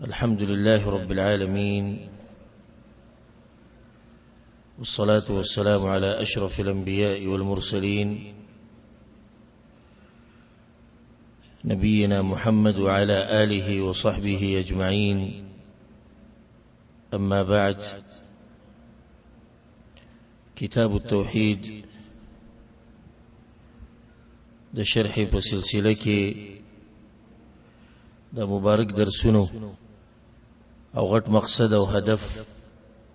الحمد لله رب العالمين، والصلاة والسلام على أشرف الأنبياء والمرسلين نبينا محمد وعلى آله وصحبه أجمعين. أما بعد، كتاب التوحيد ده شرح بسلسلة ده مبارك درسونو او غټ مقصد او هدف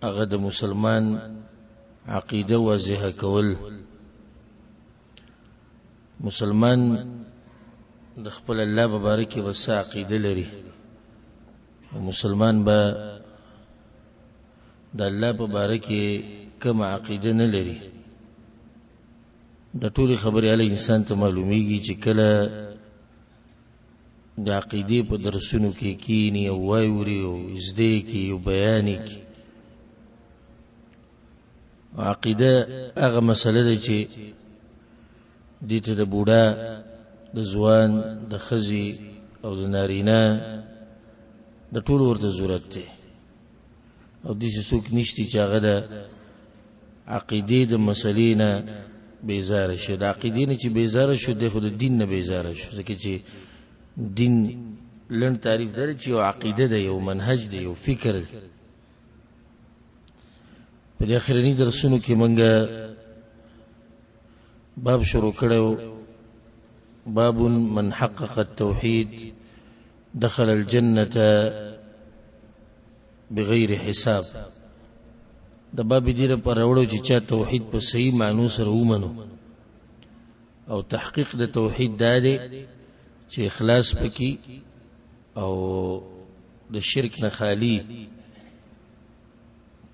هغه د مسلمان عقیده واضحه کول. مسلمان د خپل الله مبارک بس عقیده لري، او مسلمان به د الله مبارک کوم عقیده نه لري. د ټول خبرې علی انسان ته معلومیږي چې کله د عقیده په درسونو کې کینی او وایوري او زده کی او بیان کی. عقیده هغه مسله ده چې دې ته د بوډا، د ځوان، د خزي او د نارینه د ټول ورته ضرورت ده، او دې څوک نشتی چې هغه د عقیده د مسلې نه بیزاره شي. د عقیده نه چې بیزاره شو د خود دین نه بیزاره شو، ځکه چې دین لن تعریف درې چې یو عقیده ده، یو منهج ده، یو فکر ده. په دې اخرنی درسونو کې مونږه باب شروع کړو، باب من حقق التوحید دخل الجنة بغیر حساب. د باب دې لپاره وړو چې چا توحید په صحیح معنی سره ومنو، او تحقیق د توحید دا دی چې اخلاص پکې او د شرک نه خالی.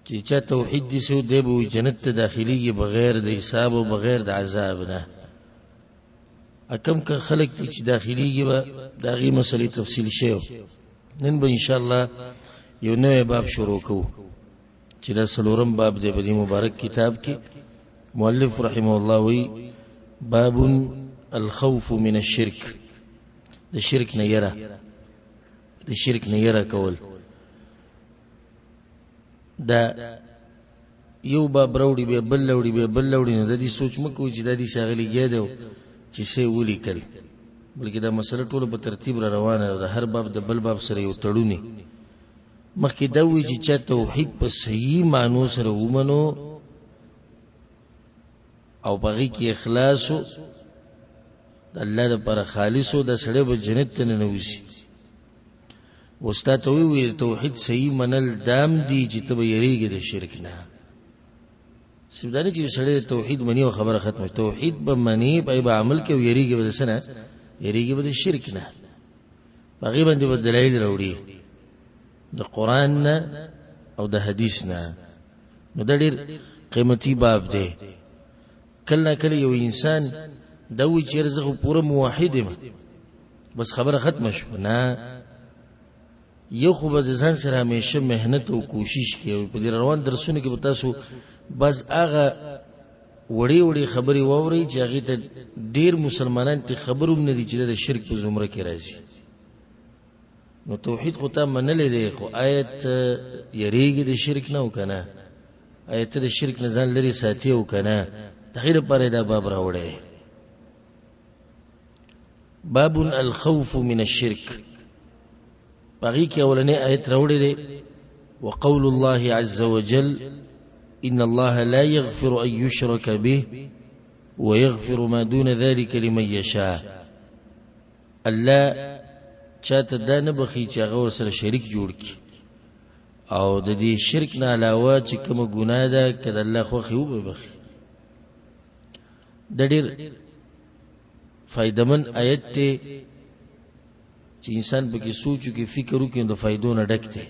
چې چا توحید دي سو دی به جنت ته داخليږي بغیر د حساب او بغیر د عذاب نه. اکم که خلق چې داخليږي به دا غي مسلې تفصیل شي. نن به ان شاء الله یو نوې باب شروع کوو چې دا سلورم باب دی په دې مبارک کتاب کې. مؤلف رحمه الله وی باب الخوف من الشرك، د شرک نه یره، د شرک نه یره کول. دا یو باب راوړي به بل راوړي به بل راوړي، نه د دې سوچ مکو چې د دې شاغلي کېدو چې څه ولیکل، بلکې دا مسله ټول په ترتیب را روانه ده. هر باب د بل باب سره یو تړونی. مخکې دا وی چې چا توحید په صحیح معنی سره ومنو او بغي کې اخلاص د الله لپاره خالص او د سړی په جنت ته نه وځي. واستاد وی توحید صحیح منل دام دی چې ته به یریږي د شرک نه. سودانه چې سړی توحید منی او خبره ختمه، توحید به منی په عمل کې یریږي به سنه، یریږي به د شرک نه. باغی باندې به دلایل راوړي د قران نه او د حدیث نه. نو دا ډیر قیمتي باب دی. کله کله یو انسان دا وی چې رزق پوره موحد ما بس خبره ختمه شو نه. یو خو به ځان سره همیشه مهنت او کوشش کوي. په دې روان درسونه کې به تاسو بس هغه وړي وړي خبري ووري چې هغه ته ډیر مسلمانان ته خبروم نه دي چې د شرک په زمره کې راځي. نو توحید خو ته منلې دی، خو آیت یریږي د شرک نه وکنه، آیت د شرک نه ځان لري ساتي وکنه. تغیر پر دا باب راوړی باب الخوف من الشرك. باقي کې اولنې آیت راوړی دی وقول الله عز وجل ان الله لا يغفر ان يشرك به ويغفر ما دون ذلك لمن يشاء. الله چاته دا نه بخي چې هغه سره شریک جوړ کی، او د دې شرک نه علاوه چې کوم ګناه ده کله الله خو خو به بخي. د ډېر فائدمن آیت ته چې انسان به کې سوچو کې فکر وکړي د فائدو نه ډک دی.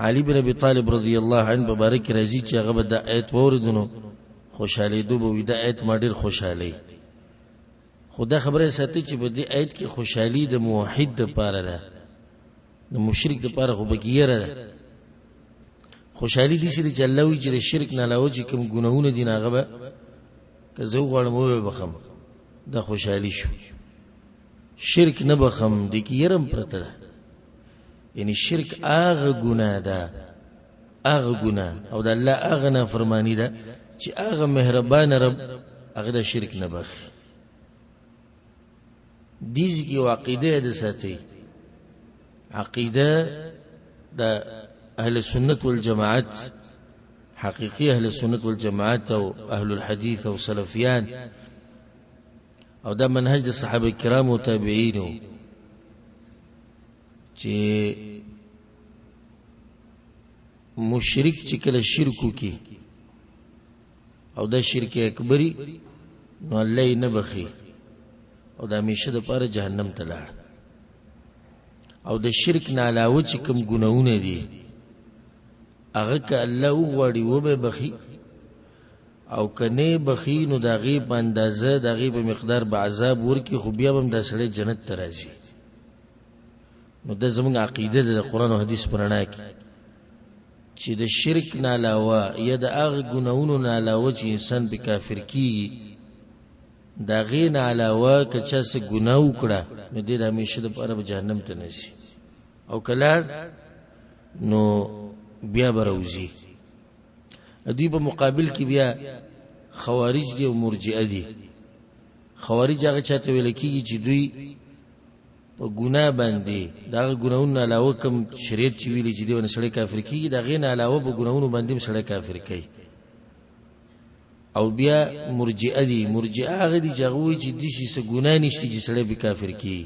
علي بن ابي طالب رضی الله عنه مبارک راضي چې هغه د آیت وریدونو خوشاله دوه د آیت ما ډېر خوشاله. خدا خبره ساتي چې په دې آیت کې خوشحالي د موحد د پاره ده، د مشرک د پاره خو بګیره ده. خوشحالي دي چې الله وی چې شرک نه علاوه چې کوم ګناهونه دي هغه به که زه غواړم او بخم د خوشحالي شو. شرک نه بخم د کیرم پرته یعنی شرک هغه ګناه ده، هغه ګناه او د الله هغه نافرمانی ده چې هغه مهربان رب هغه د شرک نه بخي. دیز کی عقیده د ساتي، عقیده د اهل سنت والجماعت، حقیقی اهل سنت والجماعت او اهل الحديث او سلفیان، او دا منهج د صحابه کرام او تابعین چې مشرک چې کله شرکو کی او دا شرک اکبری نو الله نه بخي او دا همیشه د پاره جهنم ته لاړ. او د شرک نه علاوه چې کوم ګناونه دي هغه که الله وغواړي و به بخي، او کنه بخي نو دا غي په اندازه دا غي په مقدار به عذاب ورکی، خو بیا هم دا سړی جنت ته راځي. نو د زمونږ عقیده د قرآن او حدیث پرانا کې چې د شرک نه علاوه یا د هغه ګناونو نه علاوه چې انسان به کافر کیږي، دا غي نه علاوه که چا څه ګناه وکړه نو دې د همیشه د پاره به جهنم ته نشي او کله نو بیا بروزی. دوی په مقابل کې بیا خوارج دي او مرجئه دي. خوارج هغه چاته ویل کیږي چې دوی په ګناه باندې دا ګناونه علاوه کوم شریعت چې ویلي چې دیونه سړی کافر کیږي، دا غي نه علاوه په ګناونو باندې سړی کافر کوي. او بیا مرجئه دي، مرجئه هغه دي چې هغه وایي چې دې څه ګناه نشته چې سړی به کافر کیږي،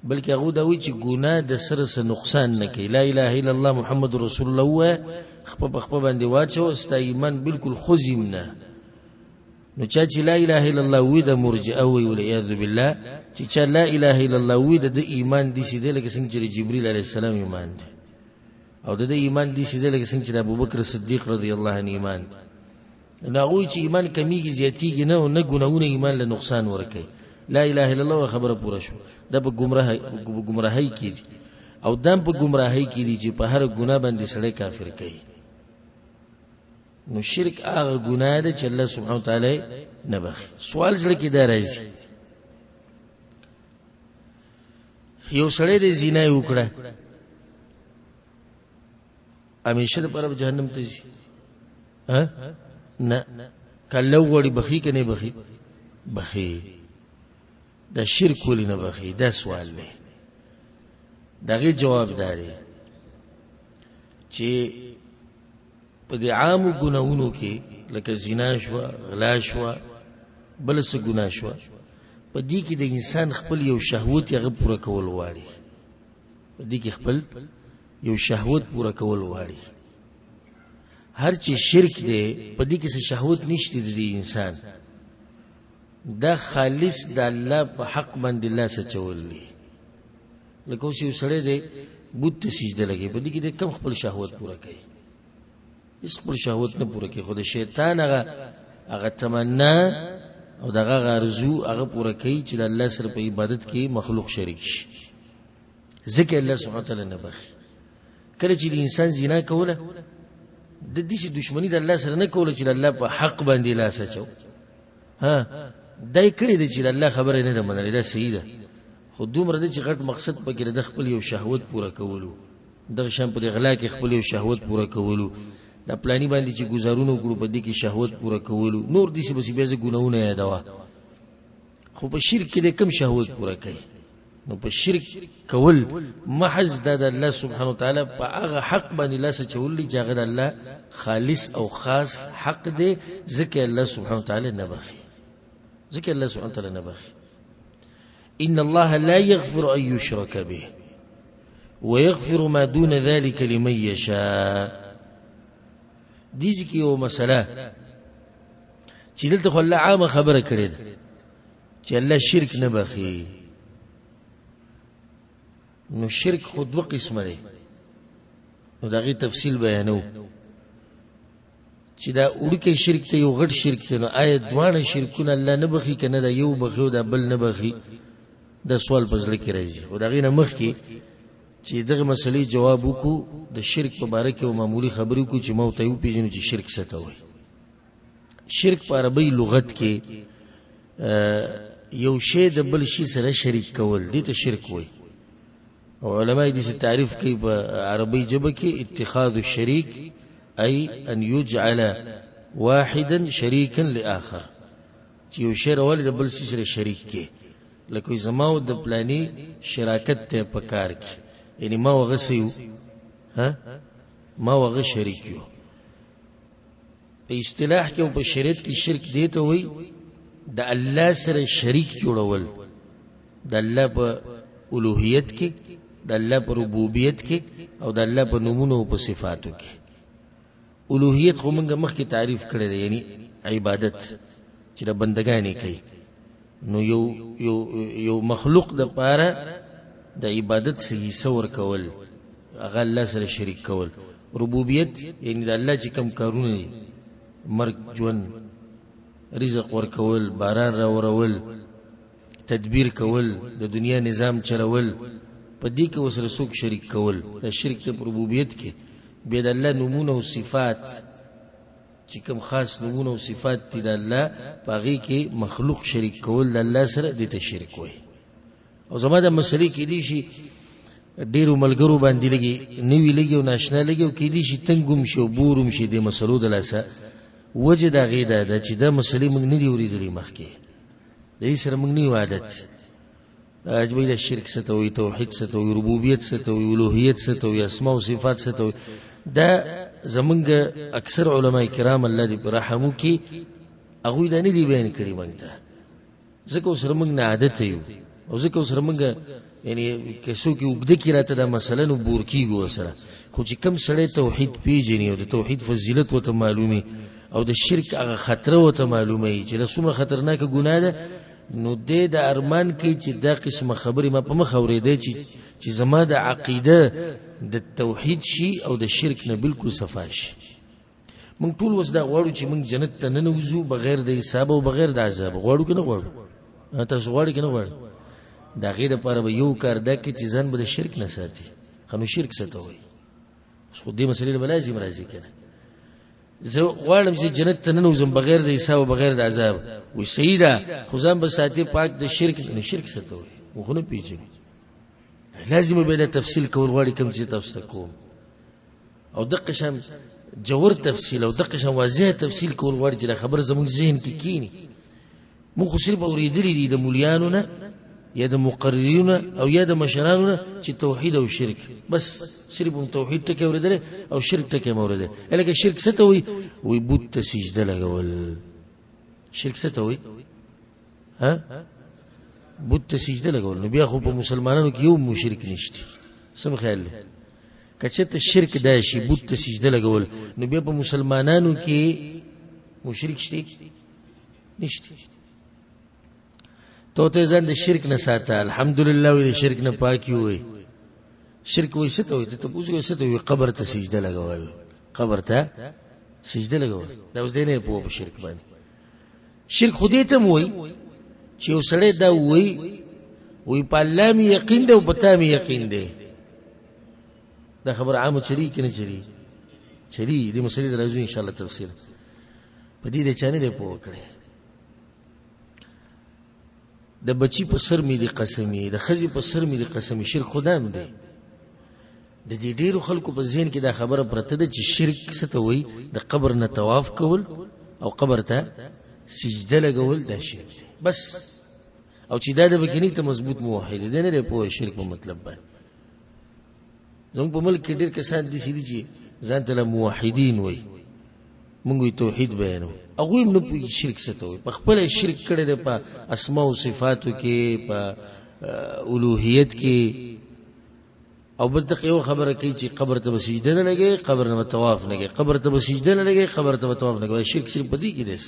بلکې هغه دا وایي چې ګناه د سره څه نقصان نه کوي. لا اله الا الله محمد رسول الله و خپل باندې واچو استا ایمان بالکل خزم نه. نو چې لا اله الا الله وې د مرجئه وی ولعیاذ بالله، چې لا اله الا الله وې د ایمان دي سیده لکه څنګه چې جبرئیل علیه السلام ایمان دي، او د ایمان دي سیده لکه څنګه چې ابوبکر صدیق رضی الله عنه ایمان دي. نو هغه چې ایمان کمیږي زیاتیږي نه، او نه ګناونه ایمان له نقصان ورکوي. لا اله الا الله خبره پوره شو. دا په گمراهی کې دي، او دم په گمراهی کې دي چې په هر ګناه باندې سړی کافر کوي. نو شرک هغه ګناه ده چې الله سبحانه وتعالی نه بخي. سوال زړه کې دا راځي، یو سړی د زنا وکړه همیشه د پر جهنم ته ځي؟ نه، کله وړي بخي کنه بخي بخي. دا شرک ولې نه بخي؟ دا سوال دی. دغه جواب دی چې په دې عام ګناونو کې لکه زنا شو، غلا شو، بل څه ګناه شو، په دې کې د انسان خپل یو شهوت هغه پوره کول غواړي. په دې کې خپل یو شهوت پوره کول غواړي. هر چې شرک دی په دې کې څه شهوت نشته د انسان، دا خالص د الله په حق باندې الله سچول دي. لکه اوس یو سړی دی بت ته سجده لګي، په دې کې د کم خپل شهوت پوره کوي، هیڅ خپل شهوت نه پوره کوي، خو د شیطان هغه تمنا او دغه ارزو هغه پوره کوي چې د الله سره په عبادت کې مخلوق شریک شي. ځکه الله سبحانه وتعالی نه بخي. کله چې انسان زنا کوله د دې دشمنی د الله سره نه کوله چې د الله په حق باندې لا سچو، دای کړی دی چې الله خبره نه ده منلې، دا صحیح ده، خو دومره د چې غټ مقصد پکې د خپل یو شهوت پوره کولو، د شام په غلا کې خپل یو شهوت پوره کولو، د پلاني باندې چې گزارونو کړو په دې کې شهوت پوره کولو، نور دې څه بس بیا ګناونه یادوا. خو په شرک کې د کم شهوت پوره کوي. نو په شرک کول محض د الله سبحانه وتعالی په هغه حق باندې لا سچول چې هغه د الله خالص او خاص حق دی. ځکه الله سبحانه وتعالی نه بخي، ذكر الله سبحانه وتعالى نبخي. إن الله لا يغفر أن يشرك به ويغفر ما دون ذلك لمن يشاء. دي ذكي ومسألة چې دلته خو الله عامه خبره کړې ده چې الله شرک نه بخي. نو شرک خو دوه قسمه دی، نو دغه تفصیل بیانو چې دا وړکه شرک ته یو غټ شرک ته، نو آیا دوانه شرکونه الله نه بخي کنه دا یو بخي او دا بل نه بخي؟ دا سوال په ځل کې راځي. او دغه نه مخ کې چې دغه مسلې جواب وکړو د شرک په اړه کې او معمولی خبرې کو چې مو ته یو پیژنو چې شرک څه ته وایي. شرک په عربی لغت کې یو شی د بل شي سره شریک کول دي ته شرک وایي. علماء دې تعریف کوي په عربی ژبه کې اتخاذ الشریک أي أن يجعل واحدا شريكا لآخر چې یو شی راولي د بل سره شریک کې لکه زماو د پلاني شراکت ته پکار کې یعنی ما وغسیو ما وغ شریک یو په اصطلاح کې او په شریعت کې شرک دی ته وایي د الله سره شریک جوړول د الله په الوهیت کې د الله په ربوبیت کې او د الله په نومونو او په صفاتو کې الوهیت خو موږ مخکې تعریف کړی دی یعنی عبادت چې د بندګانې کوي نو یو مخلوق د پاره د عبادت صحیح سور کول هغه الله سره شریک کول ربوبیت یعنی د الله چې کوم کارونه دي مرګ ژوند رزق ورکول باران را ورول تدبیر کول د دنیا نظام چلول په دې کې وسره څوک شریک کول د شرک په ربوبیت کې به د الله نمونه او صفات چې کوم خاص نمونه او صفات دي د الله پاغي کې مخلوق شریک کول د الله سره د تشریک وي او زما د مسلې کې دي شي ډیرو ملګرو باندې لګي نوی لګي او ناشنا لګي او کې دي شي تنګوم شي او بورم شي د مسلو د لاسه وجه دا غیدا د چې د مسلې موږ نه دی ورېدلې مخکې د سره موږ نه عادت اجبې د شرک ستوي توحید ستوي ربوبیت ستوي الوهیت ستوي اسماء او صفات ستوي دا زمونږ اکثر علما کرام الله دې رحمو کې هغه دا نه دی بیان کړی مونږ ته ځکه سره موږ نه عادت یو او ځکه سره موږ یعنی کیسو کې وګد کی راته دا مثلا نو بور کیږي سره خو چې کم سړی توحید پیژني او د توحید فضیلت وته معلومي او د شرک هغه خطر وته معلومي چې له خطرناک ګناه ده نو دې د ارمان کې چې دا قسمه خبرې ما په مخ اورېدې چې زما د عقیده د توحید شي او د شرک نه بالکل صفا شي موږ ټول وس دا غواړو چې موږ جنت ته نه نوځو بغیر د حساب او بغیر د عذاب غواړو کنه غواړو تاسو غواړئ کنه غواړئ دا غیر لپاره به یو کار دا کې چې ځان به د شرک نه ساتي خنو شرک څه وي خو دې مسلې به لازم راځي کنه زه غواړم چې جنت ته نه نوځم بغیر د حساب او بغیر د عذاب وي سیدا خو ځان به ساتي پاک د شرک نه شرک څه وي خو نه پیژني لازم به له تفصیل کول غواړي کوم چې تاسو کوم او دقه شم جوور تفصیل او دقه شم واضح تفصیل کول غواړي چې خبر زموږ ذهن کې کینی مو خو صرف اوریدلې دي د مولیانو نه یا د مقررین او یا د مشرانو نه چې توحید او شرک بس صرف توحید ټکي اوریدل او شرک ټکي اوریدل الکه شرک څه ته وي بوت ته سجده لګول شرک څه ته وي بوت ته سجده لګول نو بیا خو په مسلمانانو کې یو مشرک نشته سم خیال کچه ته شرک دا شي بوت ته سجده لګول نو بیا په مسلمانانو کې مشرک شته نشته تو ته ځان د شرک نه ساته الحمدلله وي د شرک نه پاکي وي شرک وي څه ته وي ته پوښتنه څه ته وي قبر ته سجده لګول قبر ته سجده لګول دا اوس دې نه په شرک باندې شرک خو دې ته وي چې وسړی دا وي په الله می یقین دی او پتا می یقین دی دا خبر عام چری کنه چری دې مسلې درځو ان شاء الله تفصیل په دې د چانه په وکړي د بچی په سر می دي قسمی د خزي په سر می دي قسمی شرک خدام دی د دې ډیرو خلکو په ذهن کې دا خبره پرته ده چې شرک څه ته وایي د قبر نه طواف کول او قبر ته سجده لګول دا شرک دی بس او چې دا د بکینی ته مضبوط موحد دی نه په شرک په مطلب باندې زموږ په ملک کې ډیر کسان دي چې ځان ته موحدین وایي مونږ توحید بیانو هغه هم نه په شرک ستوي په خپل شرک کړي د په اسماء او صفاتو کې په الوهیت کې او بل دغه یو خبره کوي چې قبر ته سجده نه لګي قبر نه طواف نه کوي قبر ته سجده نه لګي قبر ته طواف نه کوي شرک صرف پدې کې دي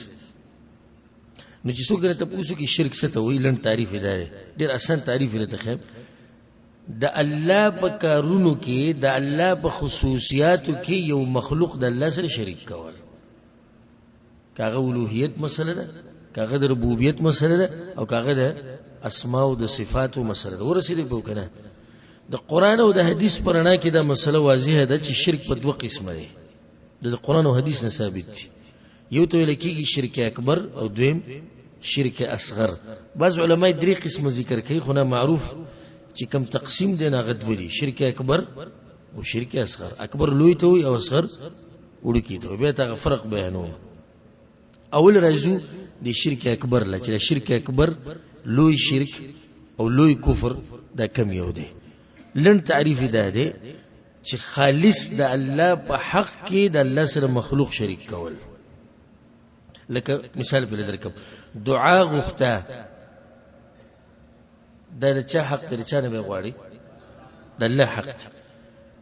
نو چې څوک درته پوښتنه کوي شرک ستوي لن تعریف دی ډیر آسان تعریف لته خیر د الله په کارونو کې د الله په خصوصیاتو کې یو مخلوق د الله سره شریک کول کاغه الوهیت مسله ده کاغه د ربوبیت مسله ده او کاغه د اسماء او د صفات مسله ده ورسېږي په کنه د قران او د حدیث پرانا کې دا مسله واضحه ده چې شرک په دوه قسمه دي د قران او حدیث نه ثابت دي یو ته لکېږي شرک اکبر او دویم شرک اصغر بعض علماء درې قسمه ذکر کوي خو نه معروف چې کوم تقسیم دی نه غد ودی شرک اکبر او شرک اصغر اکبر لوی ته وي او اصغر وړکی ته به تا فرق بیانو اول راځو د شرک اکبر لا چې شرک اکبر لوی شرک او لوی کفر دا کم یو دی لن تعریف دا دی چې خالص د الله په حق کې د الله سره مخلوق شریک کول لکه مثال په درکم دعا غوښته دا د چا حق تر چا نه به غواړي د الله حق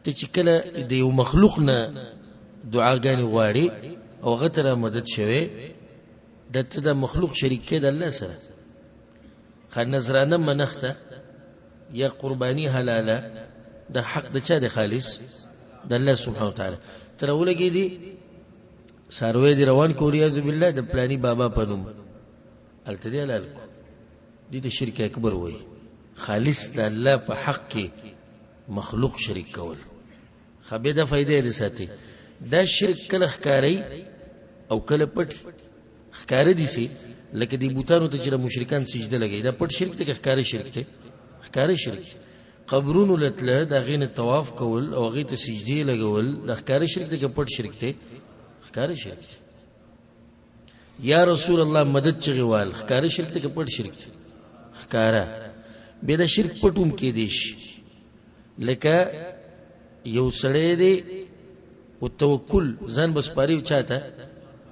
ته چې کله د یو مخلوق نه دعاګانې غواړي او غتره مدد شوي د ته د مخلوق شریک کې د الله سره خا نظرانه منخته یا قربانی حلاله د حق د چا د خالص د الله سبحانه وتعالى تر ولګي دي ساروي دي روان کوریا ذو بالله د پلاني بابا پدوم التدي لالکو دي د شرک اکبر وای خالص د الله په حق کې مخلوق شریک کول خبي د فائدې دي ساتي دا شرک کله ښکاری او کله پټ ښکار دي سي لکه دی بوتانو ته چې مشرکان سجده لګي دا پټ شرک ته ښکاری شرک ته ښکاری شرک قبرونو لتله دا غین طواف کول او غی ته سجدي لګول د ښکاری شرک ته پټ شرک ته ښکاری شرک یا رسول الله مدد چغوال ښکاری شرک ته پټ شرک ښکارا به دا شرک پټوم کې دیش لکه یو سړی دی او توکل ځان بسپاری چاته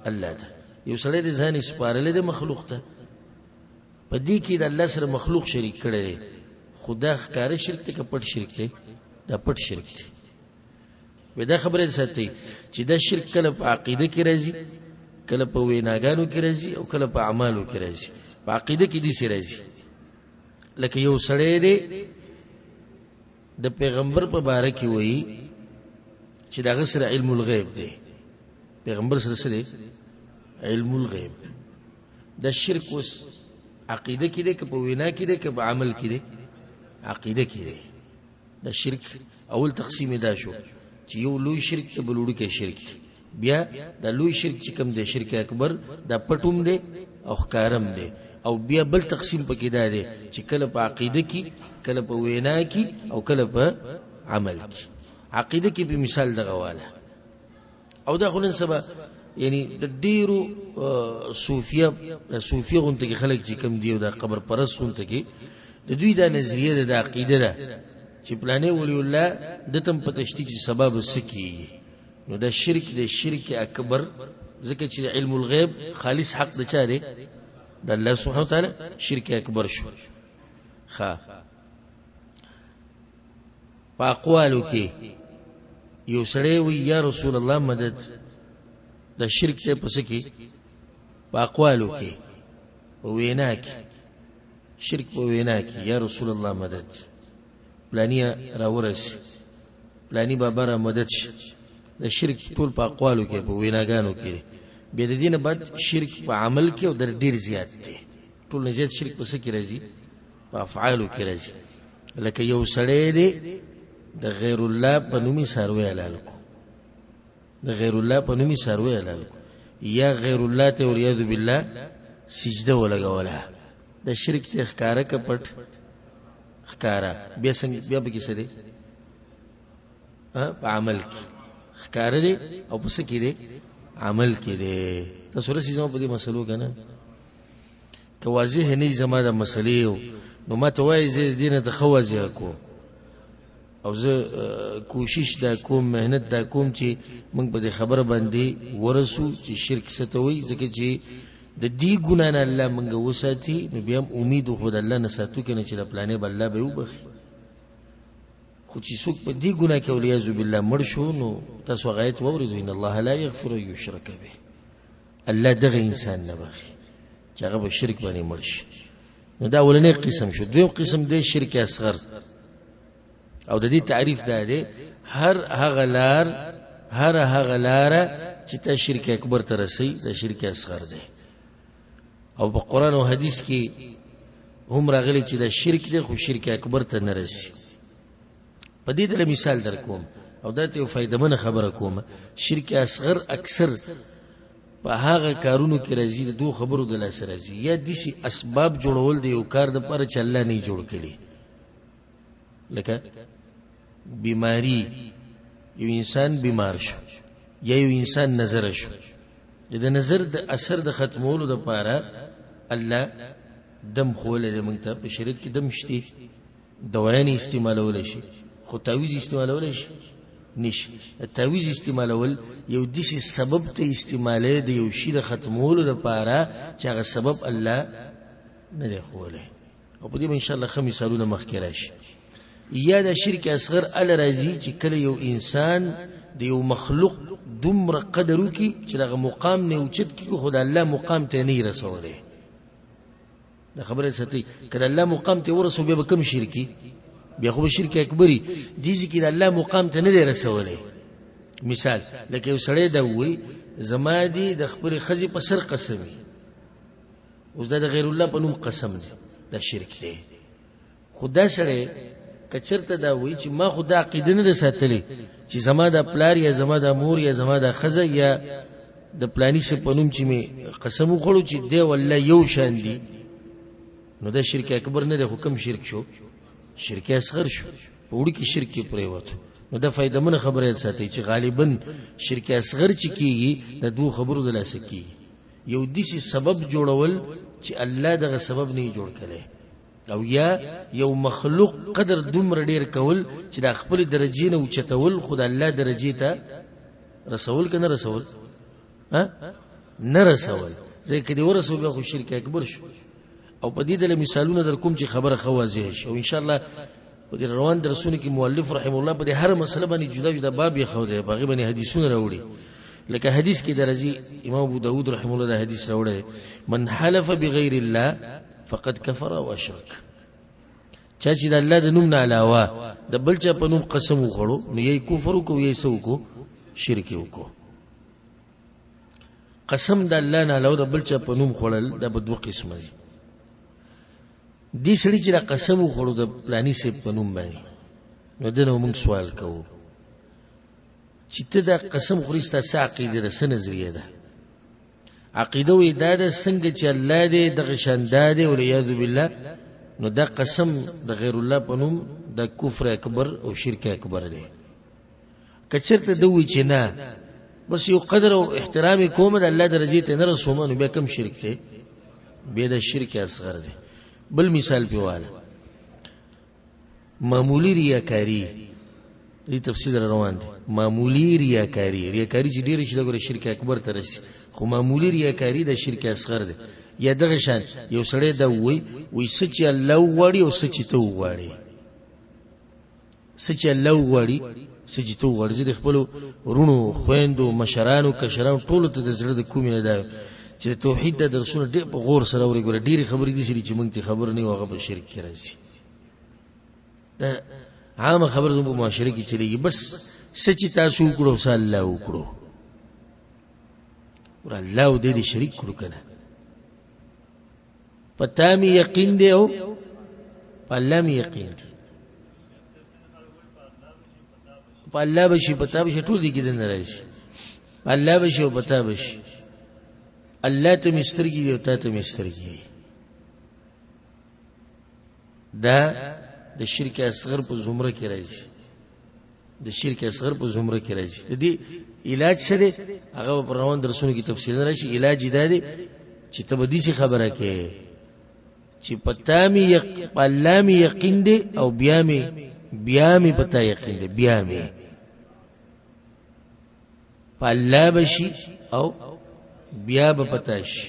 الله ته یو سړی دی ځان سپارل دی مخلوق ته په دې کې د الله سره مخلوق شریک کړي خدا ښکار شرک ته پټ شرک دی دا پټ شرک دی ودا خبره ساتي چې دا شرک کله په عقیده کې راځي کله په ویناګانو کې راځي او کله په اعمالو کې راځي په عقیده کې دي سي راځي لکه یو سړی دی د پیغمبر په باره کې وایي چې دا غسر علم الغیب دی پیغمبر سره سره علم الغیب دا شرک وس عقیده کې دی که په وینا کې دی که په عمل کې دی عقیده کې دی دا شرک اول تقسیم دا شو چې یو لوی شرک ته بل وړوکی شرک دی بیا دا لوی شرک چې کوم دی شرک اکبر دا پټوم دی او ښکارم دی او بیا بل تقسیم پکې دا دی چې کله په عقیده کې کله په وینا کې او کله په عمل کې عقیده کې په مثال دغه واله او دا خلن سبا یعنی د ډیرو صوفیه غونته کې خلک چې کم دی او دا قبر پرست غونته کې د دوی دا نظریه د عقیده ده چې پلانې ولی الله د تم پتشتي چې سبب سکی نو دا شرک د شرک اکبر ځکه چې علم الغیب خالص حق د چا دی د الله سبحانه وتعالى شرک اکبر شو ها په اقوالو کې یو سړی وی یا رسول الله مدد دا شرک ته پس کې په اقوالو کې وینا کې شرک په وینا کې یا رسول الله مدد پلانیا راورس پلانی بابا را مدد شي دا شرک ټول په اقوالو کې په ویناګانو کې به د دینه بعد شرک په عمل کې او در ډیر زیات دي ټول نه زیات شرک په څه کې راځي په افعالو کې راځي لکه یو سړی دی د غیر الله په نومي ساروي حلال کو د غیر الله په نومي ساروي حلال کو یا غیر الله ته اوریاذ بالله سجده ولګوله د شرک ته ښکارا کپټ ښکارا بیا څنګه بیا به کې څه دی په عمل کې ښکارا دی او په څه کې دی عمل کې دی تاسو رسې زمو په دې مسلو کنه که واضح نه زما د مسلې نو ما ته وایي زه دینه ته خوازه کو او زه کوشش دا کوم مهنت دا کوم چې موږ په دې خبره باندې ورسو چې شرک ستوي ځکه چې د دې ګنا نه الله موږ وساتي نو بیا امید خو د الله نه ساتو کنه چې د پلانې بل الله به وبخي خو چې څوک په دې ګنا کې اولیاذ بالله مړ شو نو تاسو غایت ووریدو ان الله لا یغفر یشرک به الله دغه انسان نه بخي چې هغه په شرک باندې مړ شي نو دا ولنې قسم شو دویم قسم دی شرک اصغر او د دې تعریف دا دی هر هغه لار چې ته شرک اکبر ته رسي دا شرک اصغر دی او په قران او حدیث کې هم راغلي چې دا شرک دی خو شرک اکبر ته نه رسي په دې ډول مثال درکوم او دا ته فائدہ منه خبره کوم شرک اصغر اکثر په هغه کارونو کې راځي د دوه خبرو د لاسه راځي یا دسی اسباب جوړول دی یو کار د پر چې الله نه جوړ کړي لکه بیماری، یو انسان بیمار شو یا یو انسان نظر شو، د نظر د اثر د ختمولو د پاره الله دم خوله د مونږ ته په شریعت کې دم شتي، دوايانې استعمالول شي، خو تعویذ استعمالول شي نشي. تعویذ استعمالول یو دسی سبب ته استعماله د یو شی د ختمولو د پاره چې هغه سبب الله نه دی خوله. او په دې ان شاء الله خمس مثالونه مخکې راشي. یا د شرک اصغر ال راضی چې کله یو انسان د یو مخلوق دومره قدر وکي چې دغه مقام نه اوچت کی خدای الله مقام ته نه رسوله. دا خبره ستي کله الله مقام ته ورسو به کم شرکی، بیا خو شرک اکبری دي چې د الله مقام ته نه رسوله. مثال لکه یو سړی دا وای زما دي د خپل خزي په سر قسم، اوس دا د غیر الله په نوم قسم دی، دا شرک دی. خدا سره کچرته دا وای چې ما خدا عقیده نه ساتلې چې زما د پلار یا زما د مور یا زما د خزه یا د پلانی سه په نوم چې می قسم وخړو چې دی والله یو شان دی، نو دا شرک اکبر نه دی. حکم شرک شو، شرک اصغر شو، وړي کې شرک پرې وته. نو دا فائدہ من خبره ساتي چې غالبا شرک اصغر چې کیږي د دوه خبرو د لاسه کیږي. یو دیسی سبب جوړول چې الله دغه سبب نه جوړ کړي، او یا یو مخلوق قدر دومره ډیر کول چې د خپل درجې نه اوچتول خدای الله درجې ته رسول کنه رسول نه رسول، ځکه دې ورسول به خو شرک اکبر شو. او په دې ډول مثالونه در کوم چې خبره خوازه شي. او ان شاء الله په دې روان درسونه کې مؤلف رحم الله په دې هر مسله باندې جدا جدا باب یې خو دی، باغی باندې حدیثونه راوړي. لکه حدیث کې درځي امام ابو داود رحم الله دا حدیث راوړي، من حلف بغیر الله فقد كفر او اشرك. چا چې د الله د نوم نه علاوه د بل چا په نوم قسم وخړو نو یې کفر وکړو، یې سو کو شرک وکړو. قسم د الله نه علاوه د بل چا په نوم خړل د دوه قسمه دي. دې سړي چې قسم وخړو د پلاني سي په نوم باندې، نو دنه موږ سوال کوو چې ته دا قسم خوري ستاسو عقیده د سن نظریه ده. عقیده وی دا د څنګه چې الله دې د غشنداد او ریاض بالله، نو دا قسم د غیر الله په نوم د کفر اکبر او شرک اکبر دی. کچرته دوی چې نه بس یو قدر او احترام کوم د الله درجه ته نه رسوم، نو به کم شرک دی، به د شرک اصغر دی. بل مثال پیواله معمولی ریاکاری، دې تفسیر روان دي. معمولی ریاکاری چې ډیر شي د شرک اکبر ته رسي، خو معمولی ریاکاری د شرک اصغر دی. یا دغه شان یو سړی دا وای سچ الله وړي او سچ ته وړي، سچ الله وړي سچ ته وړي. د خپل ورونو خويندو مشرانو کشرانو ټول ته د زړه د کومې نه دا چې توحید د درسونه ډېر په غور سره اوري. ګوره ډېری خبرې دي چې موږ ته خبر نه وغه په شرک کې راځي. دا عامه خبر زموږ په معاشره کې چلیږي، بس سچ تاسو وکړو صلی الله وکړو ور الله دې شریک کړو کنه. پتا می یقین دی او الله می یقین دی، په الله بشي پتا بشي ټول دي کې نه راځي. الله بشي او پتا بشي، الله ته مسترګي دی او ته ته مسترګي. دا د شرک اصغر په زمره کې راځي، د شرک اصغر په زمره کې راځي. د دې علاج څه دی هغه په روان درسونو کې تفصیل راشي. علاج دا دی چې ته به دې خبره کې چې پتا می الله می یقین دی او بیا می پتا یقین دی، بیا می الله بشي او بیا به پتا شي.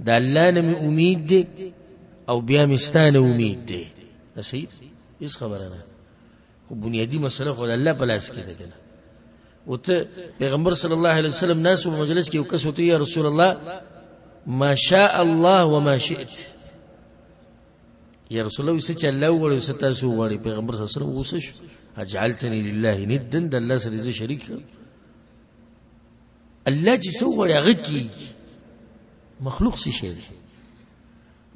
د الله نه می امید دی او بیا مستانه امید دی. صحیح اس خبره نه، خو بنیادی مسله خو الله په لاس کې ده. او ته پیغمبر صلی الله علیه وسلم ناس په مجلس کې وکړ ته یا رسول الله ما شاء الله وما شئت، یا رسول الله وسچ الله وړي ستاسو وړي. پیغمبر صلی الله علیه وسلم وسش اجعلتني لله ندا، د الله سره شریک. الله چې سو وړي هغه کی مخلوق څه شي دی.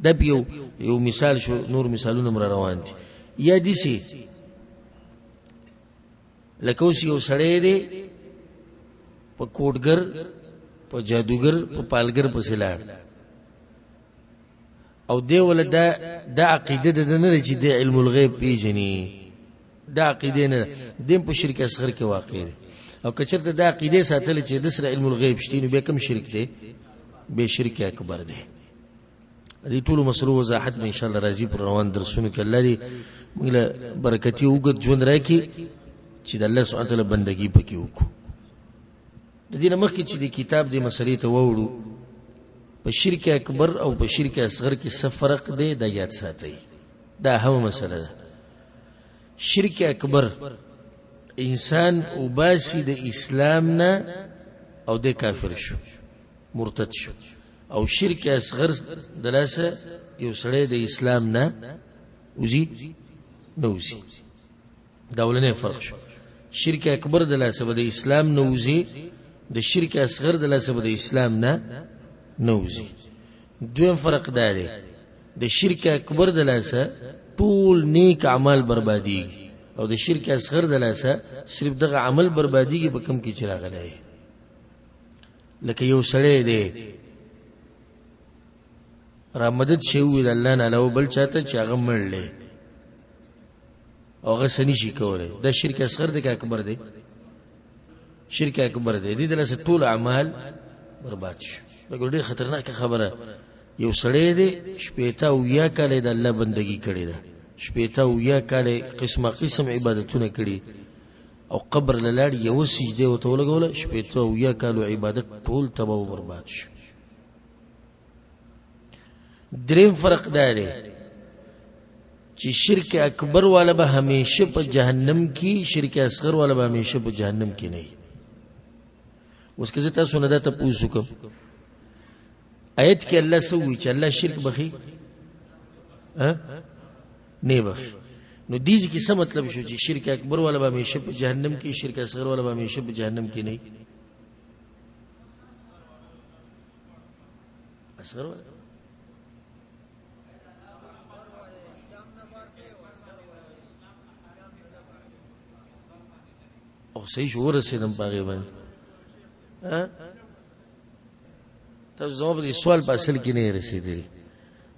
دا یو مثال شو، نور مثالونه مر روان دي. یا دي سي لکه اوس یو سړی دی په کوډګر په جادوګر په پالګر په سلاړ، او دی ول دا عقیده د نه چې د علم الغیب پیژني دا عقیده نه دیم په شرک اصغر کې واقع دی او کچرته دا عقیده ساتل چې د سره علم الغیب شته نو به کوم شرک دی به شرک اکبر دی دې ټول مسلو وضاحت به ان شاء الله راځي پر روان درسونو کې الله دې موږ له برکتي وګت ژوند راکړي چې د الله سبحانه تعالی بندگی پکې وکړو د دې مخکې چې د کتاب د مسلې ته ووړو په شرک اکبر او په شرک اصغر کې څه فرق دی دا یاد ساتئ دا هم مسله ده شرک اکبر انسان وباسي د اسلام نه او د کافر شو مرتد شو او شرک اصغر دلاسه یو سړی د اسلام نه وزي نوزي داولنه فرق شو شرک اکبر دلاسه د اسلام نوزي د شرک اصغر دلاسه د اسلام نه نوزي دویم فرق دی د شرک اکبر دلاسه ټول نیک اعمال بربادي او د شرک اصغر دلاسه صرف دغه عمل برباديږي په کم کې چراغلای لکه یو سړی دی را مدد شوی د الله نه علاوه بل چاته چې هغه مړلې او هغه سني شي کوله دا شرک اصغر دی که اکبر دی شرک اکبر دی دې دلاسه ټول اعمال برباد شو دا ډېر خطرناک خبره یو سړی دی شپېته او یا کاله د الله بندگی کړې ده شپېته او یا کاله قسمه قسم عبادتونه کړي او قبر لاړ یو سجده وته ولګوله شپېته او یا کاله عبادت ټول تباہ او برباد شو دریم فرق دی چې شرک اکبر والا به همیشه په جهنم کې شرک اصغر والا به همیشه په جهنم کې نه اوس که زه تاسو نه دا تاسو کوم آیت کې الله سوي چې الله شرک بخي نه بخي نو دیږي کې څه مطلب شو چې شرک اکبر والا به همیشه په جهنم کې شرک اصغر والا به همیشه په جهنم کې نه اصغر والا او صحیح شو ورسېدم پاغه باندې تاسو جواب دې سوال په اصل کې نه رسیدلی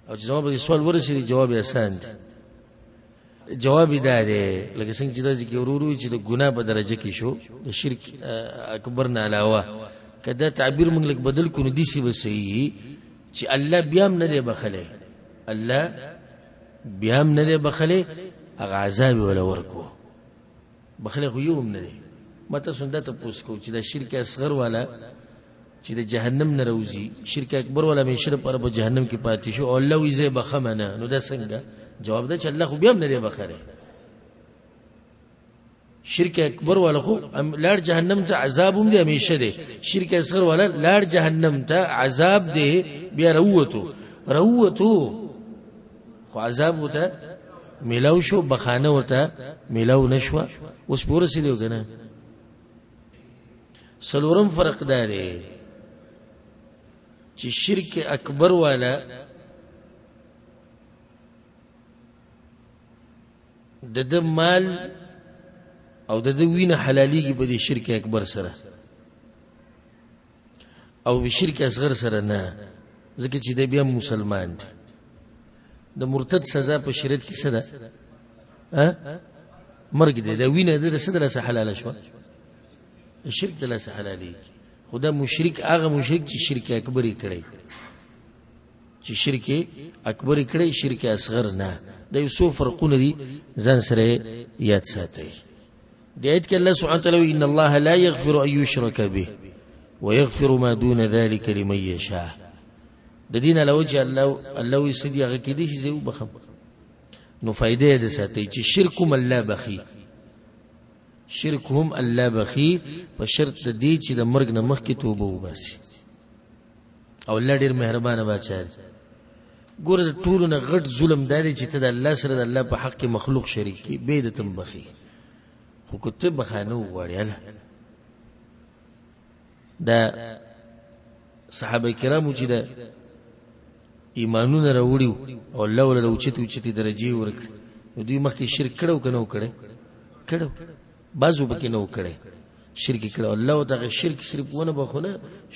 او جواب دې سوال ورسېږي جواب آسان دی جواب دا دی لکه څنګه چې دا چې ورورو چې د ګناه په درجه کې شو د شرک اکبر نه علاوه کدا تعبیر موږ لک بدل کو ندي سی وسې چې الله بیام نه دی بخله الله بیام نه دی بخله هغه عذاب ولا ورکو بخله خو یوم نه دی مته سنت ته پوس کو چې د شرک اصغر والا چې د جهنم نه روزي شرک اکبر والا مشر پر په جهنم کې پاتې شو او الله وی زه بخمنه نو دا څنګه جواب ده چې الله خو بیا هم نه دی بخره شرک اکبر والا خو لار جهنم ته عذاب هم دی همیشه دی شرک اصغر والا لار جهنم ته عذاب دی بیا روتو خو عذاب وته ملاو شو بخانه وته ملاو نشوا اوس پوره سلیو کنه سلورم فرق داره چې شرک اکبر والا د مال او د وینه حلاليږي په دې شرک اکبر سره او شرک اصغر سره نه ځکه چې د بیا مسلمان دی د مرتد سزا په شریعت کې څه ده مرګ دی د وینه د څه حلال شو شرک د لاسه حلالي خدا مشرک هغه مشرک چې شرک اکبر کړي چې شرک اکبر کړي شرک اصغر نه د یو څو فرقونه دي ځان سره یاد ساتئ د آیت کې الله سبحانه وتعالى ان الله لا يغفر ان يشرك به ويغفر ما دون ذلك لمن يشاء د دین له وجه الله وسدي هغه کې دي چې زو بخم نو فائدې ده ساتي چې شرکم الله بخي شرکهم الله بخي په شرط دې چې د مرګ نه مخکې توبه وباسي او الله ډیر مهربانه بچا دی ګوره د ټولو نه غټ ظلم دی چې ته د الله سره د الله په حق کې مخلوق شریک کی به د تم بخي خو کته بخانه وړیاله دا صحابه کرامو چې د ایمانونه راوړیو او الله ول اوچتي درجه ورکړي دوی مخکې شرک کړو کنه کړو بعضو بکې نو کړي شرک کړه الله او دغه شرک صرف ونه بخونه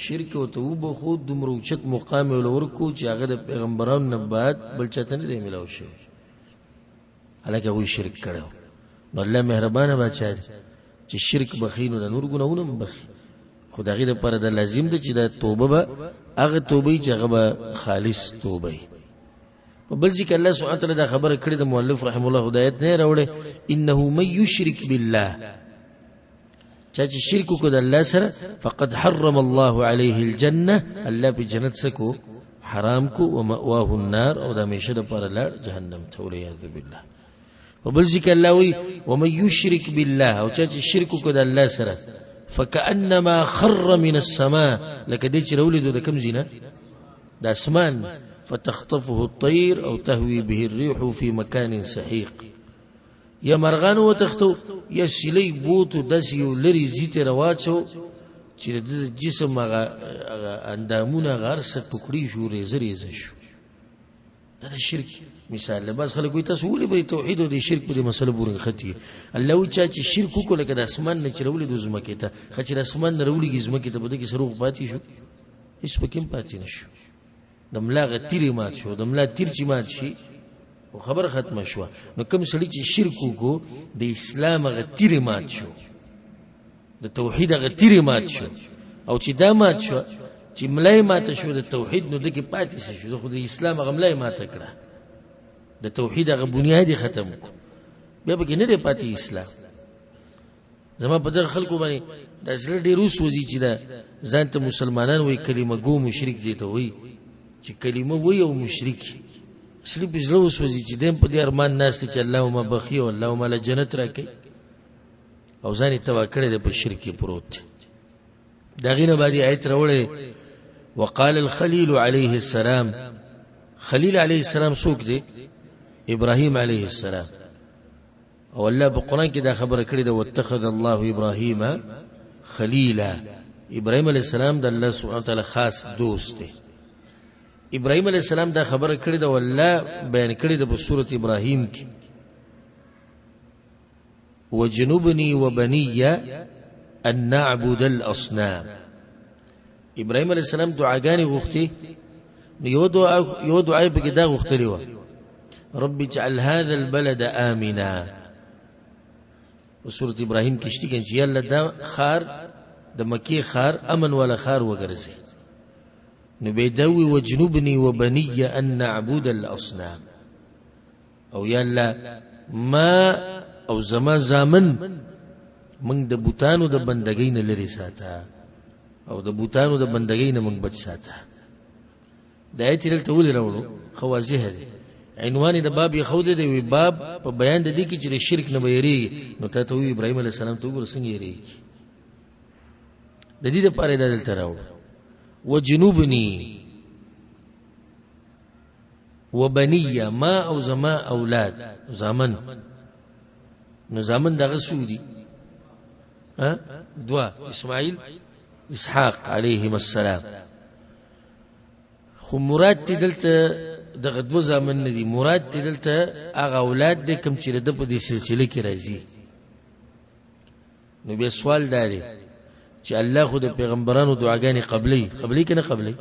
شرک او ته وبخو دومره اوچت مقام ولور کو چې هغه د پیغمبرانو نه بعد بل چاته نه دی ملاو شي الکه وی شرک کړه نو الله مهربانه بچا چې شرک بخینو د نور ګناونه بخي خدای لپاره د لازم دی چې د توبه به هغه توبه چې هغه خالص توبه په بل ځکه الله سبحانه وتعالى دا خبره کړې د مؤلف رحم الله هدایت نه راوړي انه من یشرک بالله چې شرک کو د الله سره فقد حرم الله عليه الجنه الله په جنت سکو حرام کو او مأواه النار او د همیشه لپاره لار جهنم ته ولعیاذ بالله وبل ذکر الله وی ومن یشرک بالله او چې شرک کو د الله سره فكأنما خر من السماء لکه دې چې رولې د کم زینه د اسمان فتخطفه الطير او تهوي به الريح في مكان سحيق یا مرغان وتختو یا سلی بوت دس یو لري زیته رواچو چې د جسم هغه اندامونه غرسه ټوکړي شو ریزه شو دا شرک مثال له بس خلک وي تاسو ولې به توحید او د شرک په مسله پورې ختی الله و چې شرک کو لکه د اسمان نه چرولې د زمکه ته خچ د اسمان نه رولېږي زمکه ته بده کې سروغ پاتې شو هیڅ پکې پاتې نشو د ملاغه تیرې مات شو د ملا تیر چې مات شي او خبر ختم شو نو کوم سړي چې شرک کو د اسلام غ تیرې مات شو د توحید غ تیرې مات شو او چې دا مات شو چې ملای ماته شو د توحید نو دغه پاتې شو خو د اسلام غ ملای ماته کړه د توحید غ بنیادی ختم کو بیا به نه دی پاتې اسلام زما په دغه خلکو باندې د اصل ډیر وسوځي چې دا ځان ته مسلمانان وای کلمه ګو مشرک دي ته وای چې کلمه وای او مشرک اصلي بزلو وسوځي چې دیم په دې ارمان ناس چې الله ما بخي او الله ما له جنت راکړي او ځان توا کړی د شرک پروت دا غینه باندې آیت راوړې وقال الخليل عليه السلام خلیل علیه السلام څوک دی ابراهیم علیه السلام او الله په قران کې دا خبره کړې ده واتخذ الله ابراهیم خلیلا ابراهیم علیه السلام د الله سبحانه وتعالى خاص دوست دی ابراهیم علیه السلام دا خبره کړې ده والله بیان کړې ده په سورۃ ابراهیم کې وجنبني وبني ان نعبد الاصنام ابراهیم علیه السلام دعاګانې غوښتي یو دعا به کې دا غوښتلی و رب اجعل هذا البلد آمنا وسورة ابراهيم کې شته چې یاله دا خار د مکی خار امن ولا خار وګرځي نو به دوی وجنبني وبني ان نعبد الاصنام او یاله ما او زما زامن من د بوتانو د بندګۍ نه لري ساته او د بوتانو د بندګۍ نه من بچ ساته د ایت دلته ولې راوړو خوازه دي عنوان د باب یخود دی وی باب په بیان د دې کې چې شرک نه ویری نو ته ته ابراهیم علیه السلام ته وګور څنګه یری د دې لپاره دلته راوړو وجنوبني وبني ما او زما اولاد زامن نو زامن دغه سودی دوا اسماعیل اسحاق علیهم السلام خو مراد دلته دغه دو زامن ندي مراد دلته هغه اولاد دي کوم چې د په دې سلسله کې راځي نو به سوال دی چې الله خو د پیغمبرانو دعاګانې قبلي کنه قبلي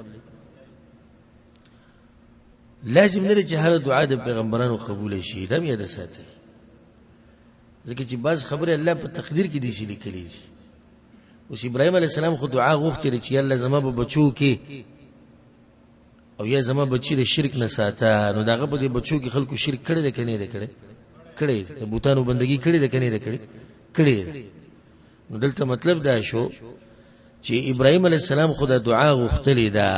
لازم نه چې هر دعا د پیغمبرانو قبول شي دا یې د ساتي ځکه چې بعض خبره الله په تقدیر کې دي چې لیکلي دي اوس ابراهيم عليه السلام خو دعا غوښتي چې الله زما په بچو کې او یا زما بچی د شرک نه ساته نو داغه په دې بچو کې خلکو شرک کړي ده کني ده کړي د بوتانو بندگی کړي ده کني ده کړي نو دلته مطلب دا شو چې ابراهيم عليه السلام خدای دعا غوښتلې ده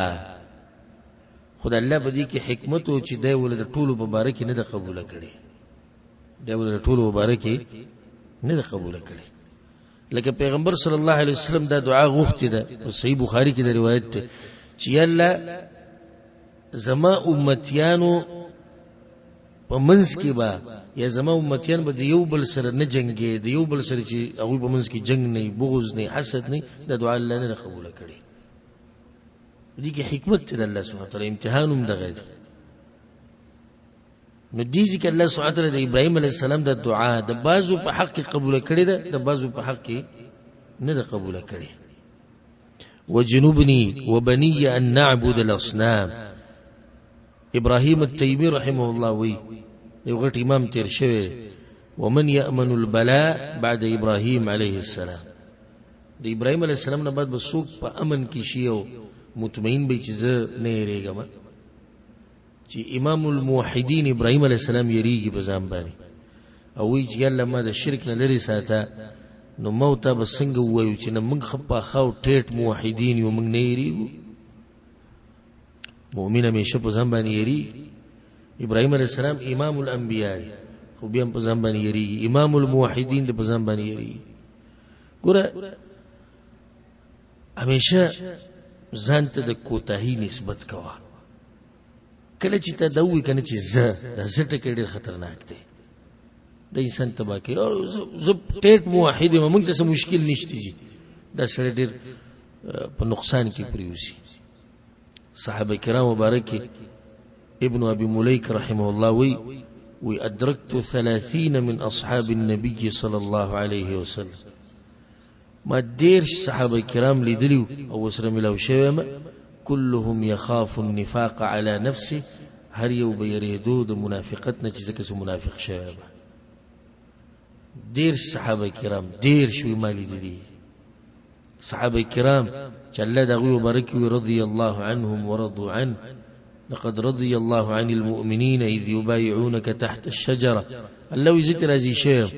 خدای الله په دې کې حکمت او چې دی ولر ټولو مبارک نه ده قبول کړي دی ولر ټولو مبارک نه ده قبول کړي لکه پیغمبر صلی الله علیه وسلم دا دعا غوښتې ده او صحیح بخاری کې د روایت ده چې الله زما امتیانو په منځ کې با یا زما امتیان به د یو بل سره نه جنگي د یو بل سره چې هغه په منځ کې جنگ نه بغض نه حسد نه د دعا الله نه قبول کړي دي کې حکمت دی الله سبحانه وتعالى امتحانوم دغه نو دي چې الله سبحانه وتعالى د ابراهيم عليه السلام د دعا د بازو په حق قبول کړي ده د بازو په حق نه ده قبول کړي. وجنبني وبني ان نعبد الاصنام. ابراهيم التيمي رحمه الله وی یو غټ امام تیر شوی ومن يأمن البلاء بعد ابراهيم عليه السلام. د ابراهيم عليه السلام نه بعد بسوق په امن کې شي او مطمئن به چې زه نه یریږم چې امام الموحدین ابراهيم عليه السلام یریږي په ځان باندې او وی چې الله ما د شرک نه لري ساته نو موت به څنګه وایو چې موږ خپه خاو ټیټ موحدین یو موږ نه یریږو. مؤمن همیشه په ځان باندې یریږي. ابراهيم عليه السلام امام الانبیاء خو بیا په ځان باندې یریږي. امام الموحدین د په ځان باندې یریږي. ګوره همیشه ځان ته د کوتاهی نسبت کوه. کله چې ته دوی کنه چې زه ټکې ډېر خطرناک دی د انسان تبا کوي او زه ټیټ موحد یم موږ ته څه مشکل نشته جی دا سره ډېر په نقصان کې پریوزي. صحابه کرام مبارک ابن ابي مليك رحمه الله وي ادركت 30 من اصحاب النبي صلى الله عليه وسلم. ما دیر صحابه کرام لیدلیو او سره ملاو شوم كلهم يخاف النفاق على نفسه. هر یو به یریدو د منافقت نه چې ځکه چې منافق شوی. دیر صحابه کرام دیر شوی مالی دي صحابه کرام چې الله دغه مبارک وي رضي الله عنهم ورضوا عنه. لقد رضي الله عن المؤمنين إذ يبايعونك تحت الشجرة. الله عزت راضي شه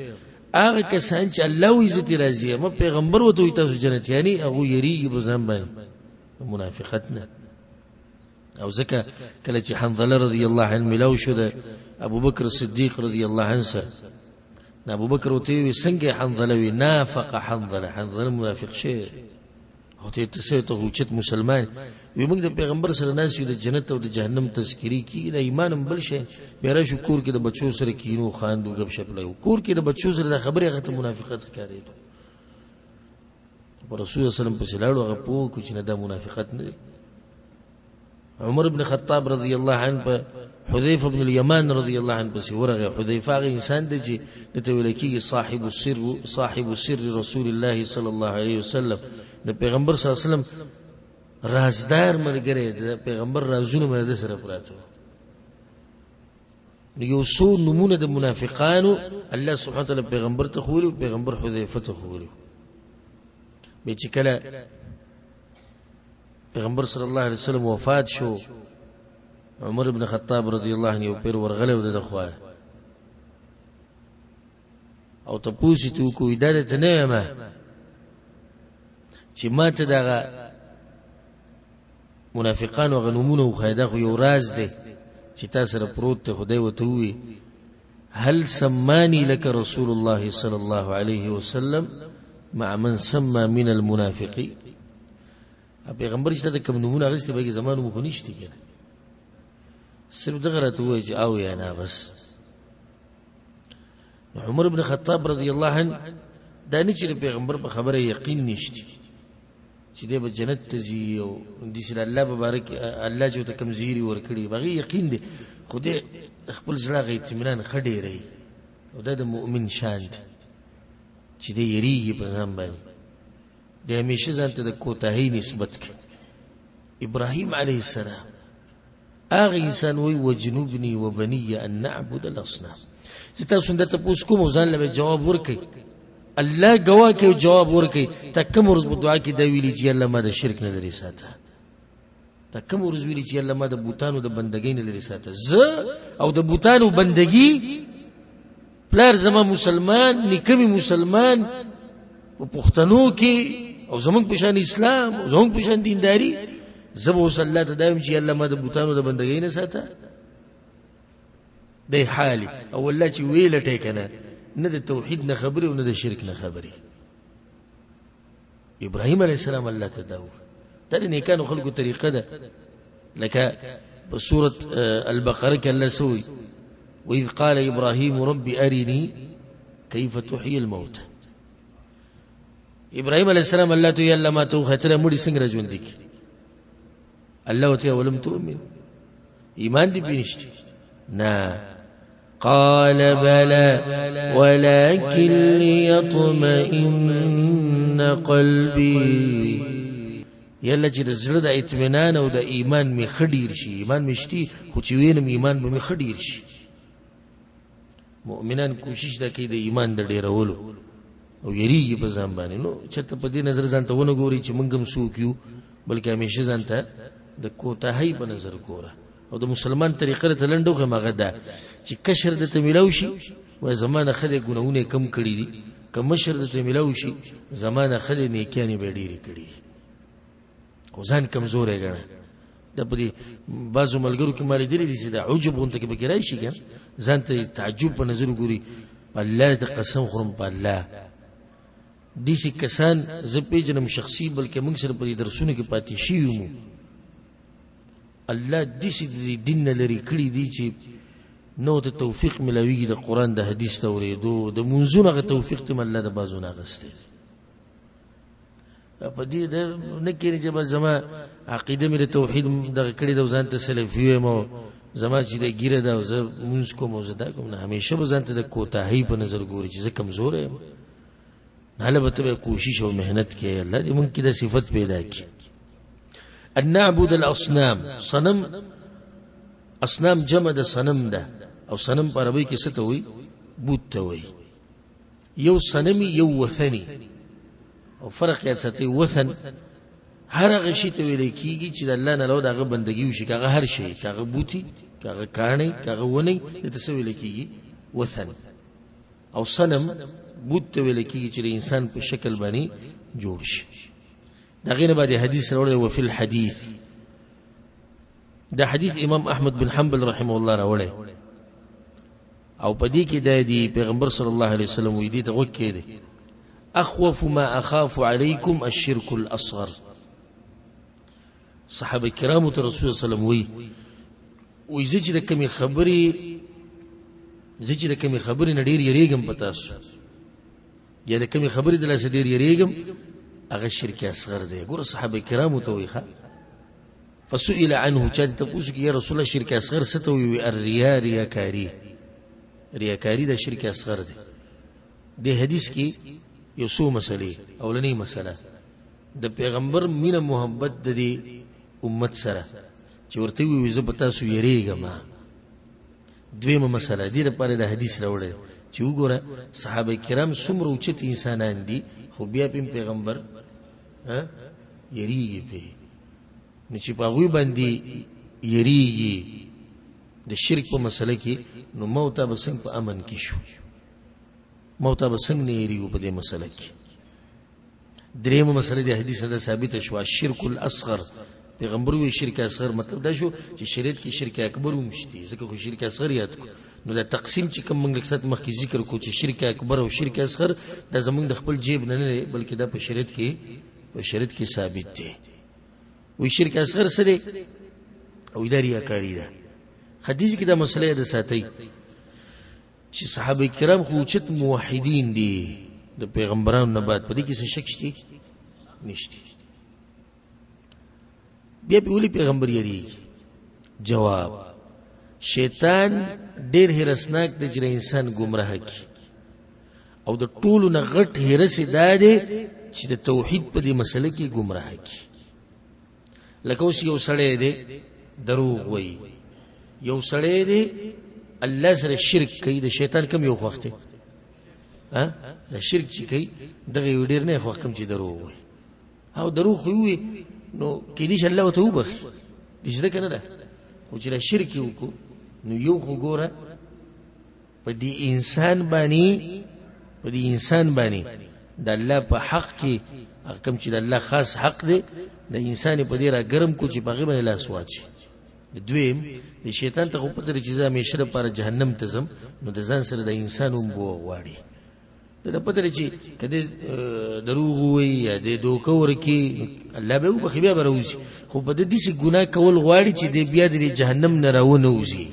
هغه کسان چې الله عزت راضي ما پیغمبر وته تاسو جنت یعنی هغه یریږي په ځان باندې منافقتنا. او ځکه کله چې حنظله رضی الله عنه ملاو شو د ابو بکر صدیق رضی الله عنه سره ابو بکر وته څنګه حنظله وی نافق حنظله منافق شه او ته ته هوچت مسلمان وي. موږ د پیغمبر سره ناس د جنت او د جهنم تذکری کی د ایمان بل شي بیره شکر کې د بچو سره کینو خاندو غب شپ لای کور کې د بچو سره د خبره غته منافقت ښکاري. رسول الله صلی الله علیه وسلم په سلاړو هغه پوه کو چې نه د منافقت نه. عمر بن خطاب رضی الله عنه په حذیفه بن الیمان رضی الله عنه پس ورغه. حذیفه هغه انسان دی چې د تولیکي صاحب السر رسول الله صلی الله علیه وسلم د پیغمبر صلی الله علیه وسلم رازدار ملګری د پیغمبر رازونه مده سره پراته. یو څو نمونه د منافقانو الله سبحانه وتعالی پیغمبر ته خوري او پیغمبر حذیفه ته خوري. به چې کله پیغمبر صلی الله علیه وسلم وفات شو عمر بن خطاب رضی الله عنه پیر ورغله د خوا او تاسو ته کو اداره نه ما چې ماته دغه منافقانو غنمونه او خیدا خو یو راز دی چې تاسو سره پروت ته خدای وته وي هل سماني لك رسول الله صلى الله عليه وسلم مع من سمى من المنافقين. پیغمبر چې د کوم نمونه غوښتي به زمانو مخ نشته کېده صرف دغه راته وایي چې او یا نه بس. عمر بن خطاب رضی الله عنه دا نه چې پیغمبر په خبره یقین نشته چې دی به جنت ته ځي او د سره الله مبارک الله جو ته کمزوري ورکړي بغي یقین دی خدای خپل ځړه غي اطمینان خډيري او د مؤمن شان چې دی یریږي په ځان باندې د همیشه ځان ته د کوتاهی نسبت کوي. ابراهيم عليه السلام هغه انسان وی وجنوبني وبني ان نعبد الاصنام. زته سنت تاسو کوم ځان له جواب ورکي الله گواه کوي جواب ورکي تکم ورځ په دعا کې دا ویلي چې الله ما د شرک نه لري ساته. تکم ورځ ویلي چې الله ما د بوتانو د بندګۍ نه لري ساته. زه او د بوتانو بندګي پلار زما مسلمان نکمي مسلمان په پښتنو کې او زمونږ په شان اسلام او زمونږ په شان دینداری زبو صلی الله دایم چې الله ما د بوتانو د بندګۍ نه ساته. د حالي او الله چې ویل ټیکنه نه د توحید نه خبره او نه د شرک نه خبره. ابراهيم عليه السلام الله تداو دا نیکانو خلقو طریقه ده لکه په سوره البقره کې الله سوي واذ قال ابراهيم ربي ارني كيف تحيي الموتى. ابراهيم عليه السلام الله تو يلا ما تو خطر مړي څنګه ژوند دي الله ته ولم تؤمن ایمان دې بنشتي نه قال بلى ولكن ليطمئن قلبي یله چې د زړه د اطمینان او د ایمان می خډیر شي ایمان مشتي خو چې وینم ایمان به می خډیر شي مؤمنان کوشش دا کوي د ایمان د ډیرولو او یریږي په ځان باندې نو چرته په دې نظر ځان ته ونه ګوري چې موږ هم څوک یو بلکې همیشه ځان ته د کوتاهی په نظر ګوره او د مسلمان طریقه ته لنډوغه مغه ده چې کشر د تمیلو شي و زمانه خدای ګناونه کم کړی دي کم مشر د تمیلو شي زمانه خدای نیکیانی به ډیری کړی خو ځان کمزورې ګڼه د په بعضو ملګرو کې مالې دي چې د عجب غونته کې بګرای شي ګان ځان ته تعجب په نظر ګوري الله ته قسم خورم په الله دیسی کسان زه پیژنم شخصي بلکې موږ سره په درسونو کې پاتې شي یو الله دیسی دین لري کړی دی چې نو ته توفیق ملويږي د قران د حدیث ته ورېدو د منځونو غ توفیق ته الله د بازونه غسته په دې د نکړي چې زما عقیده مې توحید د کړي د ځان ته سلفي مو زما چې د ګیره د مونږ کوم زدا کوم نه همیشه به ځان ته د کوتاهی په نظر ګوري چې زه کمزور یم نه به کوشش او مهنت کې الله دې مونږ کې د صفت پیدا کړي ان نعبد الاصنام صنم اصنام جمع د صنم ده او صنم په عربی کې څه ته وایي بوت ته وایي یو صنمي یو وثني او فرق یې څه وثن هر هغه شی ته ویل کیږي چې د الله نه له دغه بندګي وشي کاغه هر شی کاغه بوتي کاغه کاني کاغه ونی ته څه ویل کیږي وثن او صنم بوت ته ویل کیږي چې انسان په شکل باندې جوړ شي دغه نه باندې حدیث راوړل او فی الحديث دا حدیث امام احمد بن حنبل رحمه الله راوړل او په دې کې د پیغمبر صلی الله علیه وسلم وی دي ته وکړي اخوف ما اخاف عليكم الشرك الاصغر صحابه کرامو ته رسول صلی الله علیه وسلم وی زه چې د کمی خبرې نډیر یریګم پتاسو یا د کمی خبرې د لاس ډیر یریګم هغه شرک اصغر دی ګور صحابه کرامو ته وی ښه فسئل عنه چا ته پوښتنه یا رسول الله شرک اصغر څه ته وی الریا ریاکاری د شرک اصغر دی د حدیث کې یو څو مسلې اولنۍ مسله د پیغمبر مینه محبت د دې امت سره چې ورته وی زه پتا سو یریګم دویمه مسله دې لپاره د حدیث راوړل چې وګوره صحابه کرام څومره اوچت انسانان دي خو بیا په پیغمبر یریږي په نو چې په وی باندې یریږي د شرک په مسله کې نو موت به څنګه په امن کې شو موت به څنګه نه یریږي په دې مسله کې دریمه مسله د حدیث نه ثابت شو شرک الاصغر پیغمبر وی شرک اصغر مطلب دا شو چې شریعت کې شرک اکبر ومشتي ځکه خو شرک اصغر یاد کو نو دا تقسیم چې کوم موږ لکسات مخکې ذکر کو چې شرک اکبر او شرک اصغر دا زمونږ د خپل جیب نه نه بلکې دا په شریعت کې ثابت دي وی شرک اصغر سره او اداري اکاری ده حدیث کې دا مسله ده ساتي چې صحابه کرام خو چت موحدین دي د پیغمبرانو نه بعد پدې کې څه شک شته نشته بیا په ولي پیغمبر یری جواب شیطان ډېر هرسناک د جره انسان گمراه کی او د ټولو نه غټ هرس داده چې د توحید په دې مسله کې گمراه کی لکه اوس یو سړی دی دروغ وایي یو سړی دی الله سره شرک کوي د شیطان کم یو وخت د شرک چې کوي دغه ډیر نه وخت کم چې دروغ وایي او دروغ وي نو کې دې الله توبه دې ځکه نه ده خو چې شرک وکړو نو یو خو ګوره په دې انسان باندې د الله په حق کې حکم چې د الله خاص حق دی د انسان په دې را ګرم کو چې په غیبه لاس واچي دویم د شیطان ته خو په دې چې همیشه لپاره جهنم ته ځم نو د ځان سره د انسان هم بو واړي دا پته چې کله دروغ وي یا د دوکه ورکی الله به په خبره راوځي خو په دې سي ګناه کول غواړي چې د بیا د جهنم نه راونه وځي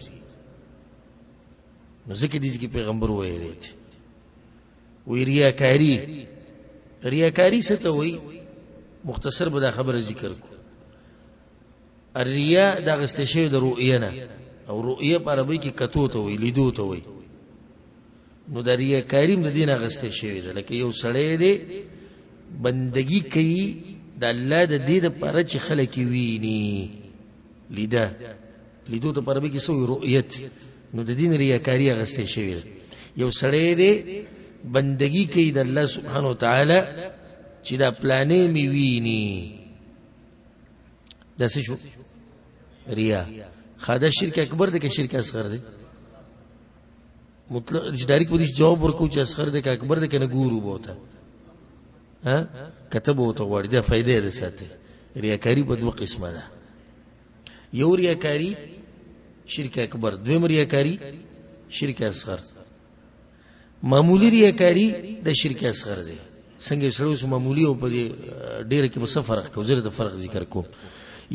نو ځکه دې کې پیغمبر وایي وی ریاکاری څه ته وایي مختصر به دا خبره ذکر کو الریا دا غسته شی د رؤیه نه او رؤیه په عربی کې کتو ته وایي لیدو ته وایي نو د ریاکاری د دینه غسته شی ده لکه یو سړی دی بندگی کوي د الله د دې لپاره چې خلک ویني لیدو ته پر به کې سوې رؤیت نو د دین ریاکاری غستې شوی یو سړی دی بندگی کوي د الله سبحانه وتعالى چې دا پلانې می ویني دا څه شو ریا خاده شرک اکبر دی که شرک اصغر دی مطلق ډایرکټ په دې جواب ورکو چې اصغر دی که اکبر دی کنه ګورو بوته ها کتب وته غوړي دا فائدې ده ساتي ریاکاری په دوه قسمه ده یو ریاکاری شرک اکبر دویم ریاکاری شرک اصغر معمولی ریاکاری د شرک اصغر دی څنګه سره اوس معمولی او په ډیره کې په فرق کو زره د فرق ذکر کوم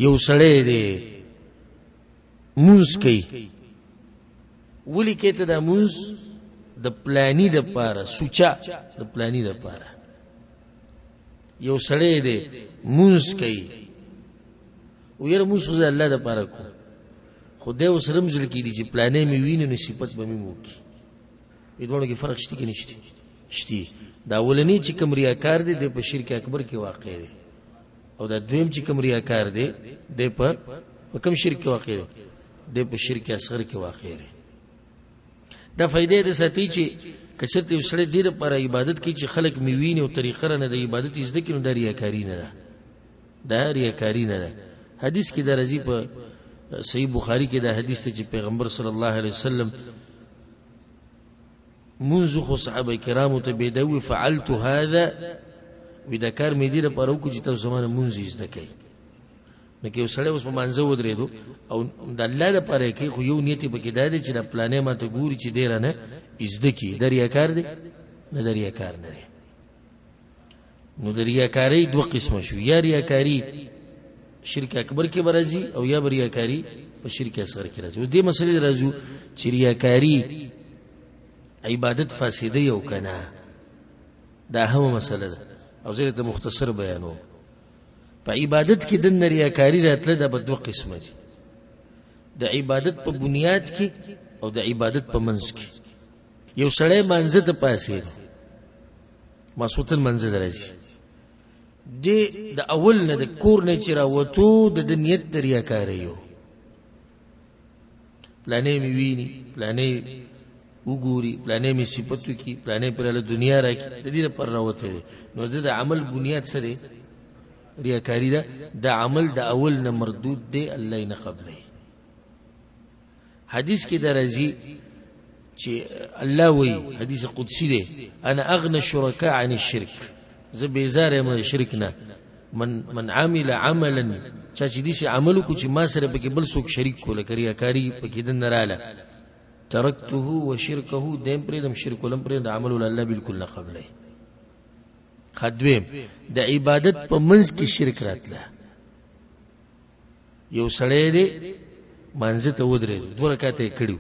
یو سړی دی موس کوي ولی کته د موس د پلانی د پاره سوچا د پلانی د پاره یو سړی دی موس کوي وير موس د الله د پاره کو خدای وسره مزل کی دي چې پلانې می ویني نو صفت به می موکي دوه کې فرق شته کې نشته شتي دا ولني چې کوم ریاکار دی د په شرک اکبر کې واقع دی او دا دویم چې کوم ریاکار دی د په کوم شرک کې واقع دی د په شرک اصغر کې واقع دی دا فائدې د ساتي چې کچرته وسړي د لپاره عبادت کوي چې خلک می ویني او طریقه نه د عبادت زده کینو د ریاکاری نه ده دا ریاکاری نه ده حدیث کې د رضی په صحیح بخاری کې دا حدیث ته چې پیغمبر صلی الله علیه وسلم منذ خو صحابه کرامو ته بيدوي فعلت هذا واذا کار مې دې لپاره وکړ چې تاسو زمانه منځ زده کوي نو کې وسړی اوس په منځه ودرېدو او د الله لپاره کې خو یو نیت به کې دا دی چې د پلانې ماته ګوري چې ډیر نه زده کی د ریاکار دی نه د ریاکار نه دی نو د ریاکاری دوه قسمه شو یا ریاکاری شرک اکبر کې برازي او یا ریاکاری په شرک اصغر کې راځي او دې مسلې راځو چې ریاکاری عبادت فاسده یو کنه دا هم مسله ده او زه ته مختصر بیانو په عبادت کې د ریاکاری راتله د بدو قسمه دي د عبادت په بنیاد کې او د عبادت په منځ کې یو سړی منځ ته پاسې مسوتن منځ درځي د اول نه د کور نه چې راوتو د نیت د ریاکاری یو پلانې می ویني پلانې وګوري پلانې می صفاتو کی پلانې پر له دنیا راکی د دې پر راوته نو د عمل بنیاد سره ریاکاری ده د عمل د اول نه مردود دی الله نه قبلې حدیث کې درځي چې الله وی حدیث قدسی دی انا اغنى الشركاء عن الشرك زه بیزار یم شرک نه من عمل عملا چا چې دې سي عملو کو چې ما سره به بل څوک شریک کوله ریاکاری پکې د نراله ترکته وشركه دیم پرېدم شرک ولم پرېد عمل الله بالکل نه قبلې خدویم د عبادت په منځ کې شرک راتله یو سړی دی منځ ته ودرېد دوه رکعات یې کړیو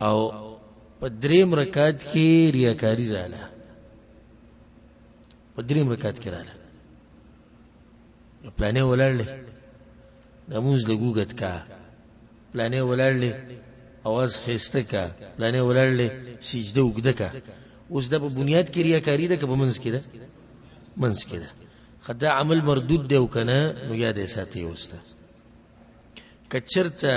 او په دریم رکعت کې ریاکاری رااله په دریم رکعت کې رااله پلانې ولړلې نماز لګوګت کا پلانې ولړلې اواز خسته کا پلانې ولړلې سجده وګده کا اوس د په بنیاد کې ریاکاری ده که په منځ کې ده منځ کې ده خدای عمل مردود دی او کنه نو یاد ساتي اوس ته کچرته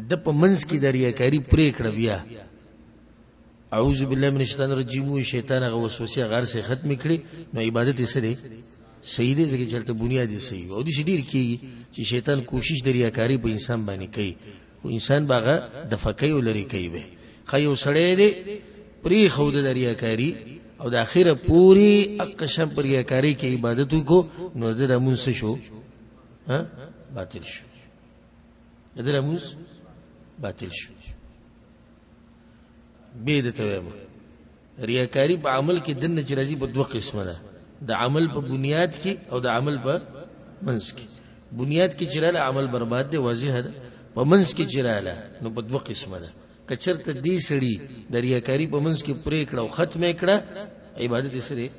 د په منځ کې د ریاکاری پرې کړ بیا اعوذ بالله من الشیطان الرجیم و شیطان غو وسوسه غار سے ختم کړي نو عبادت یې سره صحیح دی ځکه چلته بنیاد یې صحیح او د شډیر کې چې شیطان کوشش د ریاکاری په انسان باندې کوي خو انسان باغه د فکې ولري کوي به خیو سړی دی پری خود د ریاکاری او د اخره پوری اقشم پر ریاکاری کې عبادت کو نو د مونږ شو ها باطل شو د مونږ باطل شو بيد تویم ریاکاری په عمل کې دنه چې راځي په دوه قسمه ده د عمل په بنیاد کې او د عمل په منځ کې بنیاد کې چراله عمل برباد دی واضح ده په منځ کې چراله نو په دوه قسمه ده کچرته دې سړي د ریاکاری په منځ کې پرې کړه او ختمه کړه عبادت یې سره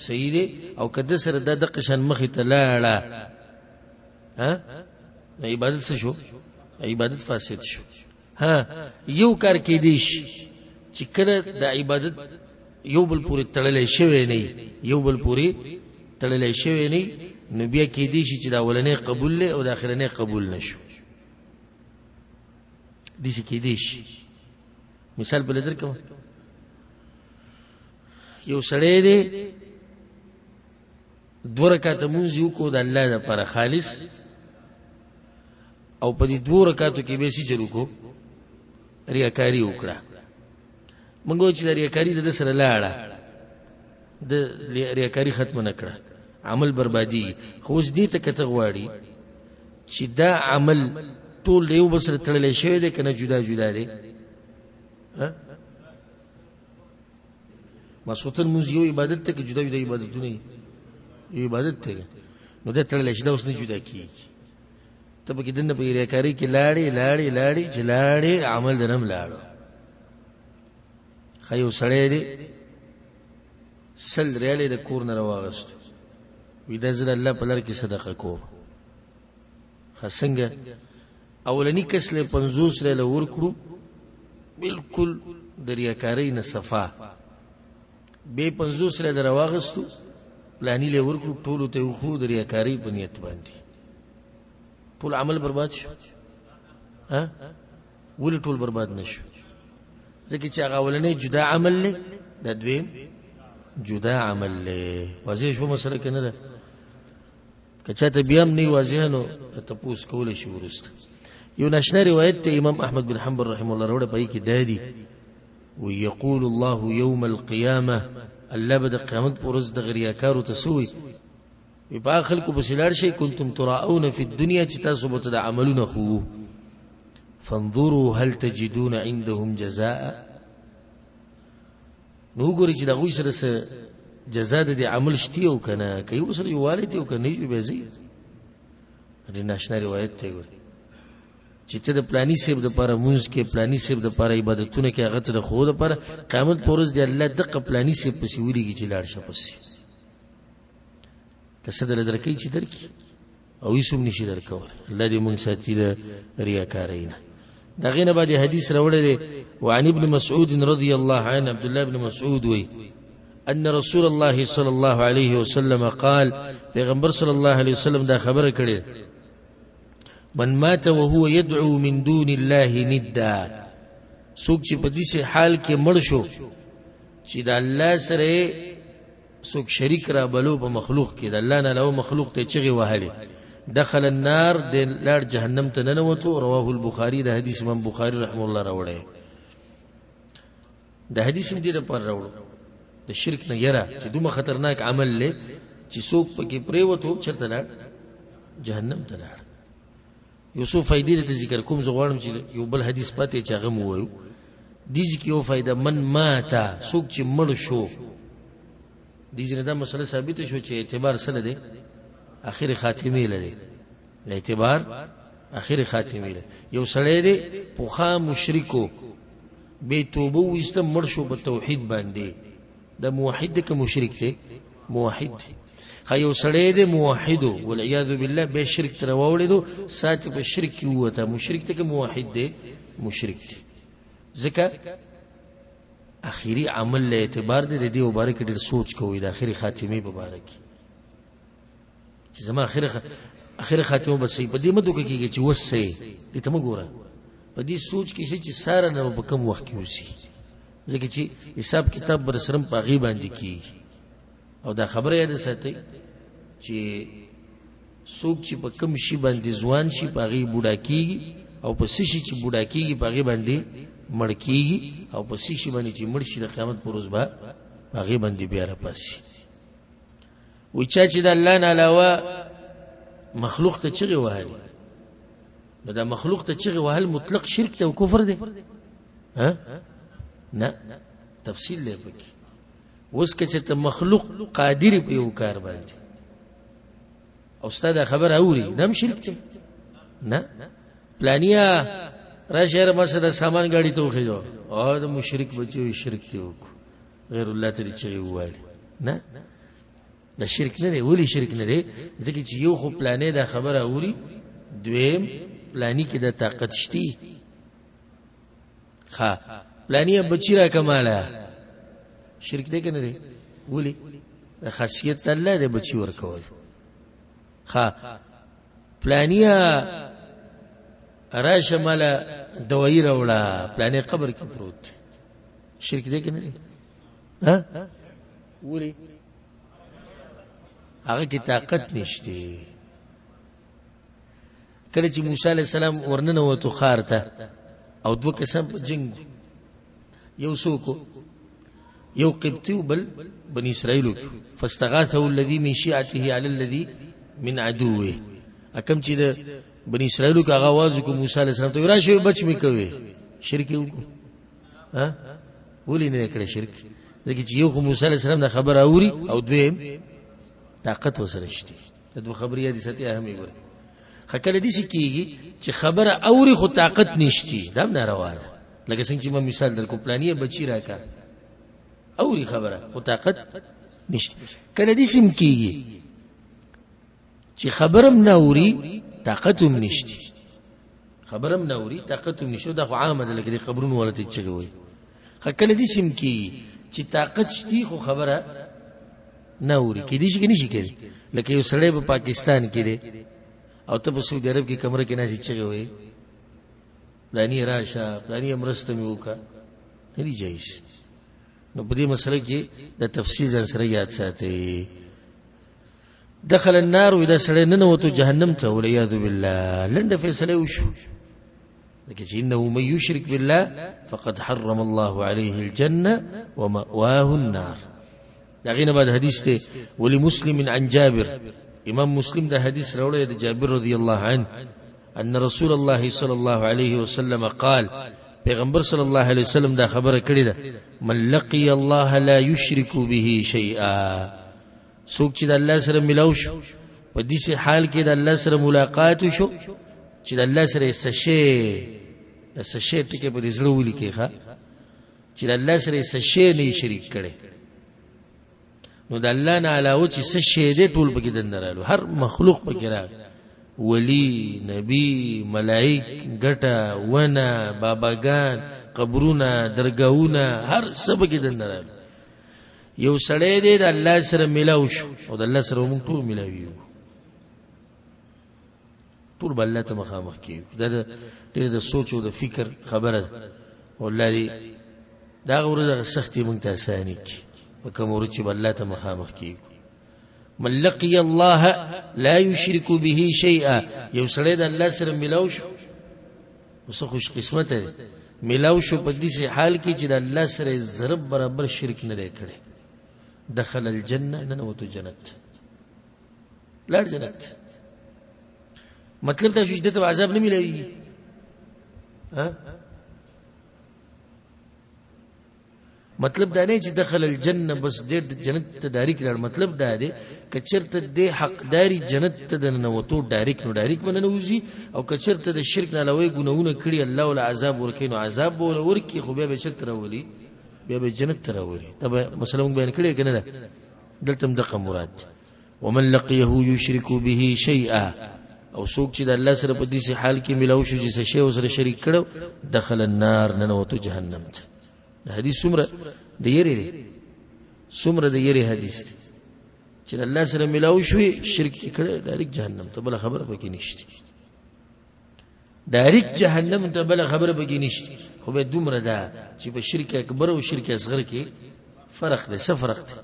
صحیح دی او کده سره د قشن مخې ته لاړه ها عبادت څه شو عبادت فاسد شو ها یو کار کې دیش چې کله د عبادت یو بل پورې تړلې شوی نه، یو بل پورې تړلې شوی نه، نو بیا کې دي چې دا ولنې قبول له او د اخرنې قبول نشو. دي چې کې دي مثال بل درکم، یو سړی دی 2 رکعاته مونږ یو کو د الله لپاره خالص، او په دې 2 رکعاتو کې به سي چلو کو ریاکاری وکړه. منګو چې ریاکاری د سره لاړه، د ریاکاری ختم نه کړه، عمل بربادي. خو اوس دې ته کته غواړي چې دا عمل ټول یو بسره تړلې شوی دی کنه جدا جدا دی؟ ها مسوتن موږ یو عبادت ته کې جدا جدا عبادتونه یو عبادت ته، نو دا تړلې شي دا اوس نه جدا کیږي. ته به کې دنه په ریاکاری کې لاړې چې لاړې عمل دنم لاړو. خیو سړی دی 100 ریالې د کور نه راواغستو، وی دا زه الله په لار کې صدقه کوم. خاصنګ اولنی کس له 50 ریاله ورکړو بالکل د ریاکاری نه صفا، به 50 ریاله راواغستو پلانی له ورکړو ټولو ته خو د ریاکاری په نیت باندې ټول عمل برباد شو. ها ولې ټول برباد نشو؟ ځکه چې هغه اولنی جدا عمل له د دویم جدا عمل له. واضح شو مسله کنه ده؟ کچا ته بیا هم نه واضح نو تاسو کولای شئ ورسته. یو ناشنا روایت ته امام احمد بن حنبل رحم الله وروړه پای کې دادی ويقول الله يوم القيامه، الله بد قیامت پر ورځ د غریاکارو تسوي په خلکو بسلار شي کنتم تراؤون في الدنيا، چې تاسو به د عملونه خو فانظروا هل تجدون عندهم جزاء. نو ګوري چې دا غوي سره جزاء د عمل شتي او کنه کوي وسره یو والدي او کنه یو به زی. د ناشنا روایت ته ګوري چې ته د پلاني سیب د پاره مونږ کې پلاني سیب د پاره عبادتونه کې هغه ته د خو د پاره قیامت پورز دی الله دغه پلاني سیب پسې وړيږي چې لاړ شه پسې کسه در درکې چې درکې او یې سم نشي درکول. الله دې مونږ ساتي د ریاکارینه. دغه نه بعد حدیث راوړل دی وعن ابن مسعود رضی الله عنه، عبد الله بن مسعود وی ان رسول الله صلی الله علیه وسلم قال، پیغمبر صلی الله علیه وسلم دا خبره کړې من مات وهو يدعو من دون الله ندا، څوک چې په دې حال کې مړ شو چې د الله سره څوک شریک را بلو په مخلوق کې، د الله نه له مخلوق ته چغي وهلي، دخل النار، د لار جهنم ته ننوتو. رواه البخاري، د حدیث امام بخاری رحم الله راوړی. د حدیث دې پر راوړو د شرک نه یره چې دومره خطرناک عمل له چې څوک پکې پریوتو چرته لاړ جهنم ته لاړ. یو فائدې ته ذکر کوم زغوانم چې یو بل حدیث پاتې چې هغه مو وایو دي چې یو فائدہ من ماتا، څوک چې مړ شو دي چې دا مسله ثابت شو چې اعتبار سره دی اخر خاتمه لري، اعتبار اخر خاتمه لري. یو سړی دی پوخا مشرکو به توبه وست مړ شو په توحید باندې، د موحد کې مشرک دی موحد، خیو سړی دی موحد والعیاذ بالله به شرک تر وولیدو سات په شرک وته مشرک ته کې موحد دی مشرک دی. ځکه اخیری عمل له اعتبار دی دی مبارک ډیر سوچ کوی د اخیری خاتمه مبارک چې زما اخر خاتمه بس په دې مدو کې چې وسه دې ته مګوره په دې سوچ کې چې ساره نه په کم وخت کې وسی، ځکه چې حساب کتاب بر سرم په غیب باندې کی. او دا خبره یاد ساتي چې څوک چې په کم شي باندې ځوان شي په غیب بوډا کیږي، او په سشي چې بوډا کیږي په غیب باندې مړ کیږي، او په سشي باندې چې مړ شي د قیامت پر ورځ به په غیب باندې بیا را پاسي. و چې د الله نه علاوه مخلوق ته چغي وهل، نو دا مخلوق ته چغي وهل مطلق شرک ته او کفر دی؟ ها نه، تفصیل دی پکې. اوس که چې ته مخلوق قادر په یو کار باندې او استاد خبر اوري نم شرک دی؟ نه. پلانیا را شهر مسجد سامان گاڑی ته وخیو او د مشرک بچو شرک دی وکړو غیر الله ته چغي وهل، نه دا شرک نه دی. ولی شرک نه دی؟ ځکه چې یو خو پلانې دا خبره اوري، دویم پلانی کې د طاقت شتي، ها پلانیه بچی را کماله شرک دی کنه دی ولی خاصیت الله دی بچی ورکول پلانیه راشه مالا دوائی راوړه پلانیه قبر کې پروت شرک دی کنه دی ولی هغه کی طاقت نشته کله چې موسی علی السلام ورننه وته خار ته او دوه کسان جنگ یو سوکو یو قبطي بل بني اسرائيل فاستغاثه الذي من شيعته على الذي من عدوه اکم چې د بني اسرائيل کا आवाज کو موسی علی السلام ته راشه بچ می کوي شرک وکړو ولې نه کړی شرک ځکه چې یو موسی علی السلام د خبر اوري او دویم طاقت وسره شته د خبرې دي ستې اهمي ګره خکله دي سکیږي چې خبره اوري خو طاقت نشتی دا ناروا ده لکه څنګه چې ما مثال درکو پلانیه بچی راکا اوري خبره خو طاقت نشتی کله دي سم کیږي چې خبرم ناوري طاقتم نشتی خبرم ناوري طاقتم نشو دا خو عامه ده لکه دي قبرونو ولته چغوي خکله دي سم کیږي چې طاقت شتی خو خبره ناوري کې دي شي نشي کېږي لکه یو سړی په پاکستان کې دی او ته په سعودي عرب کې کمره کې ناشې چغوي پلانی راشه پلانی امرسته مې وکړه نه دی جایز نو په دې مسله کې د تفصیل ځان سره یاد ساتي دخل النار واذا سړی ننوتو جهنم ته والعياذ بالله لنډه فیصله وشو لکه چې انه من يشرك بالله فقد حرم الله عليه الجنه ومأواه النار داغینه بعد حدیث ته ولی مسلم عن جابر امام مسلم دا حدیث راوړی د جابر رضی الله عنه ان رسول الله صلی الله علیه وسلم قال پیغمبر صلی الله علیه وسلم دا خبره کړې ده من لقي الله لا يشرك به شيئا څوک چې د الله سره ملاو شو په دې حال کې د الله سره ملاقات شو چې د الله سره سشي ټکي په دې زړه ولیکي ښا چې د الله سره سشي نه شریک کړي نو د الله نه علاوه چې څه شی دې ټول پکې دندرالو هر مخلوق پکې راغ ولی نبی ملائک ګټه ونه باباګان قبرونه درگاہونه هر څه پکې دندرالو یو سړی دې د الله سره ملاو شو او د الله سره موږ ټول ملاویو ټول بل الله ته مخامخ کیو دا د سوچ او د فکر خبره ولله دا غوړه سختي موږ ته اسانه کی وكمور چې الله ته مخامخ کیږي من لقي الله لا يشرك به شيئا یو سړی د الله سره ملاو شو وسه خوش قسمت دی ملاو شو په دې حال کې چې د الله سره ضرب برابر شرک نه دی کړی دخل الجنه ننوتو جنت لار جنت مطلب دا چې د عذاب نه ملوي مطلب دا نه چې دخل الجنه بس د جنت ته ډایرک لړ مطلب دا دی کچرته د حقداري جنت ته نه وته ډایرک نو ډایرک مننه وزي او کچرته د شرک نه لوي ګناونه کړی الله ول عذاب ورکینو عذاب ول ورکی خو به شرک راولي به جنت تراولي تبه مثلا بیان کړی کنه دلته دغه مراد ومن لقيه يشرك به شيئا او څوک چې د الله سره په دې حال کې ملاو شو چې شی او سره شریک کړو دخل النار ننوتو جهنم ته حدیث سمره د یری سمره د یری حدیث چې الله سره ملاو شوی شرک کړه ډایرک جهنم ته بل خبره پکې نشته ډایرک جهنم ته بل خبره پکې نشته خو به دومره ده چې په شرک اکبر او شرک اصغر کې فرق دی څه فرق دی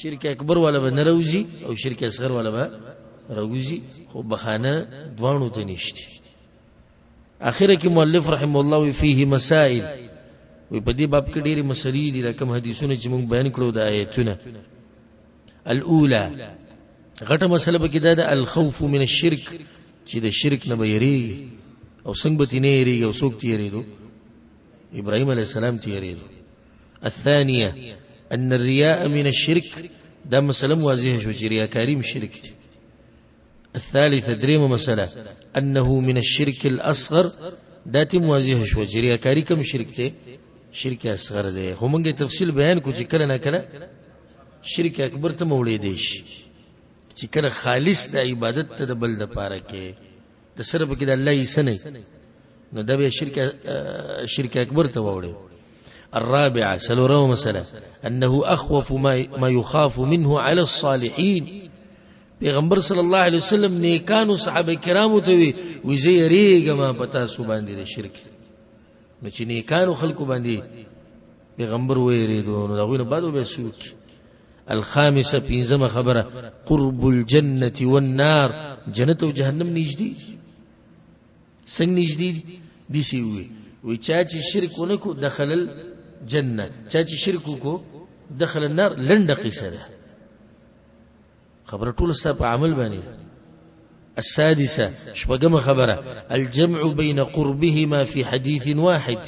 شرک اکبر ولا به نروزي او شرک اصغر ولا به روزي خو بخانه دوانو ته نشته اخره کې مؤلف رحم الله فيه مسائل وي په دې باب کې ډېری مسلې دي رقم حدیثونه چې موږ بیان کړو د آیتونه الاولى غټه مسله به کې ده الخوف من الشرك چې د شرک نه بيري او څنګه به تنيري او څوک تیریدو ابراهيم عليه السلام تیریدو الثانيه ان الرياء من الشرك دا مسله واضحه شو چې ریاکاری هم شرک دي الثالثه دريمه مساله انه من الشرك الاصغر دا تم واضح شو چې ریاکاری کوم شرک دی شرک اصغر دی خو موږ تفصیل بیان کو چې کله نه کله شرک اکبر ته مولې دی چې کله خالص د عبادت ته د بل د پاره کې د د سره په کې د الله یې سنې نو دا به شرک اکبر ته وړي. الرابعه سلورو مساله انه اخوف ما يخاف منه على الصالحين. پیغمبر صلی الله علیه وسلم نیکانو صحابه کرامو ته وی زه یریګم پتا سو باندې د شرک نو چې نیکانو خلکو باندې پیغمبر ویریدو نو دغه نه بعد به سوک. الخامسه پنځمه خبره قرب الجنه والنار. جنت او جهنم نږدې څنګه نږدې دي سی وی چا چې شرک ونکو دخل الجنه چا چې شرک کو دخل النار. لنډه قصه ده خبره ټول ست په عمل باندې. السادسه شپږمه خبره الجمع بين قربهما في حديث واحد.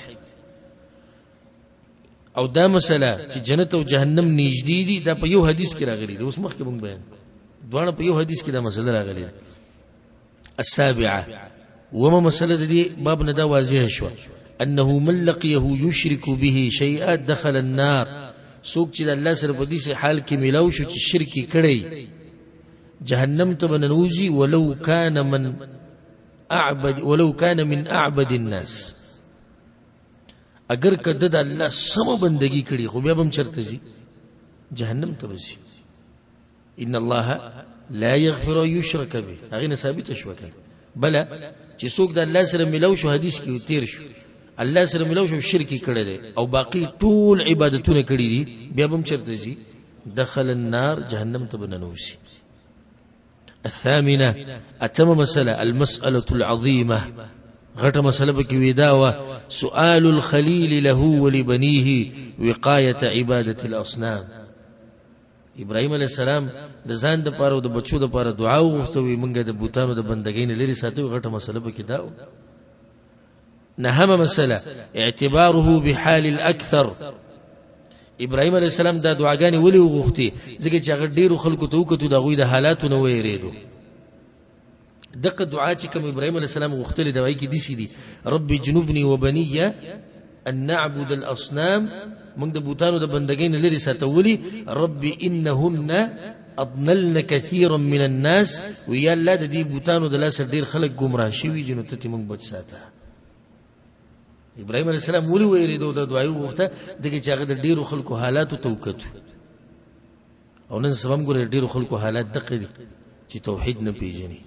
او دا مسله چې جنت او جهنم نږدې دي دا په یو حدیث کې راغلي ده. اوس مخکې مونږ بیان دوه په یو حدیث کې دا مسله راغلي ده. السابعه وما مسله دي باب نه دا واضح شو انه من لقيه يشرك به شيئا دخل النار. څوک چې الله سره په دې حال کې ملاو شو چې شرک کړي جهنم ته بنوزي ولو كان من اعبد الناس. اگر کده د الله سم بندگی کړي خو بیا هم چرته زی جهنم ته وزي. ان الله لا يغفر يشرك به. هغه ثابت شو کړه بل چې څوک د الله سره ملاو شو حدیث کې تیر شو الله سره ملاو شو شرک کړي دي او باقی ټول عبادتونه کړي دي بیا هم چرته زی دخل النار جهنم ته بنوزي. الثامنه اتم مساله المساله العظيمه. غټه مسله به کې ودا سؤال الخليل له ولبنيه وقايه عباده الاصنام. ابراهيم عليه السلام د ځان د پاره او د بچو د پاره دعا وغوښتوي مونږه د بوتانو د بندګۍ نه لري ساتو. غټه مسله به کې دا. نهمه مسله اعتباره بحال الاكثر. ابراهيم عليه السلام دا دعاګانې ولي وغوښتي ځکه چې هغه ډیرو خلکو ته وکړو د غوي د حالاتو نه وېریدو. دغه دعا چې کوم ابراهيم عليه السلام غوښتل دی وایي کې دي سي دي رب جنوبني وبني ان نعبد الاصنام. موږ د بوتانو د بندګۍ نه لري ساتولي. رب انهن اضللن كثيرا من الناس. ويا الله د دې بوتانو د لاس ډیر خلک گمراه شوي جنو ته موږ بچ ساته. ابراهيم عليه السلام ولي ویریدو د دعای وغوښته ځکه چې هغه د ډیرو خلکو حالاتو توکتو او نن سبم ګره ډیرو خلکو حالات دقه دي چې توحید نه پیژني.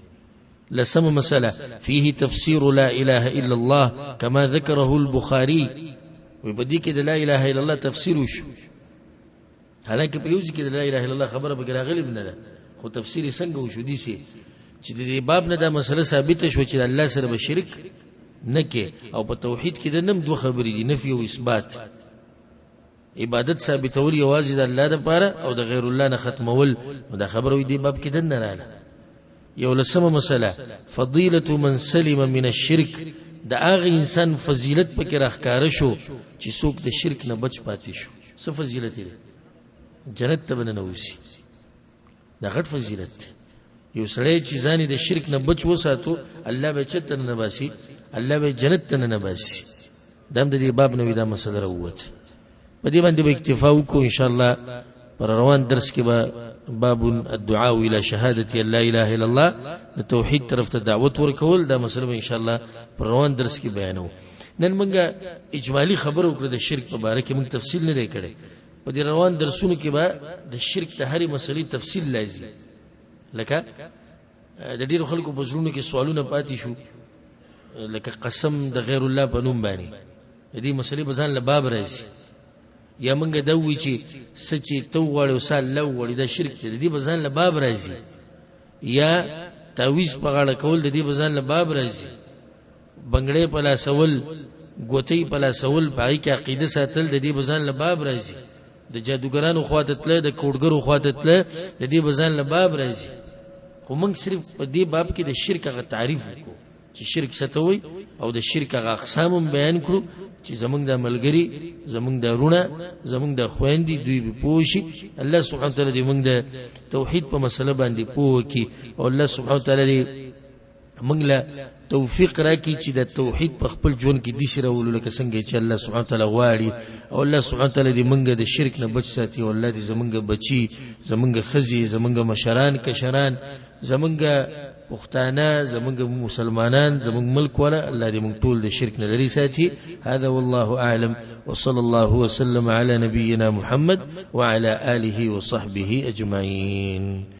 لسم مسألة فيه تفسير لا إله إلا الله كما ذكره البخاري. وبدي كده لا إله إلا الله تفسير وشو حالانکه په یوځ کې لا إله إلا الله خبره بګرا غلب نه ده خو تفسیر څنګه وشو دي سي چې د باب نه دا مسله ثابت شو چې الله سره به شرک نه کې او په توحید کې د نم دوه خبرې دي نفي او اثبات. عبادت ثابتول یوازې د الله لپاره او د غیر الله نه ختمول دا خبره وي دی باب کې دنه رااله. یو لسمه مسله فضیلة من سلم من الشرك. دا هغه انسان فضیلت پکې راخکاره شو چې څوک د شرک نه بچ پاتې شو. څه فضیلت دی؟ جنت ته بننوسی. دا غټ فضیلت. یو سړی چې ځان د شرک نه بچ وساتو الله به چته نه باسي الله به جنت ته نه باسي. دا د دې باب نوې دا مسله راووت. په دې باندې به اکتفا وکړو ان شاء الله. پر روان درس کې به باب الدعاء الى شهاده لا اله الا الله د توحید طرف ته دعوت ورکول دا مسله ان شاء الله پر روان درس کې بیانو. نن موږ اجمالی خبرو وکړو د شرک په اړه کې موږ تفصیل نه دی کړی. په دې روان درسونو کې به د شرک د هرې مسلې تفصیل لازم لکه د ډیرو خلکو په ژوند کې سوالونه پاتې شو لکه قسم د غیر الله په نوم باندې دې مسلې به ځان له باب راځي یا موږ دا وی چې سچې تو وړ او سال لو وړ د شرک دې به ځان له باب راځي یا تعویذ په غاړه کول د دې به ځان له باب راځي بنگړې په لاس ول ګوتې په لاس ول پای کې عقیده ساتل د دې به ځان له باب راځي د جادوګرانو خواته تل د کوډګرو خواته تل د دې به ځان له باب راځي. خو موږ صرف په دې باب کې د شرک غو تعریف وکړو چې شرک څه وي او د شرک غو اقسام بیان کړو چې زمونږ د ملګری زمونږ د رونه زمونږ د خويندې دوی به پوښي. الله سبحانه وتعالى دې موږ د توحید په مسله باندې پوه کړي او الله سبحانه وتعالى موږ له توفیق راکړي چې د توحید په خپل ژوند کې دي سره ولول لکه څنګه چې الله سبحانه وتعالى غواړي او الله سبحانه وتعالى دې موږ د شرک نه بچ ساتي او الله دې زمونږ بچي زمونږ خزي زمونږ مشران کشران زمونږ پښتانه زمونږ مسلمانان زمونږ ملک ولا الله دې موږ ټول د شرک نه لري ساتي. هذا والله اعلم وصلى الله وسلم على نبينا محمد وعلى آله وصحبه اجمعين.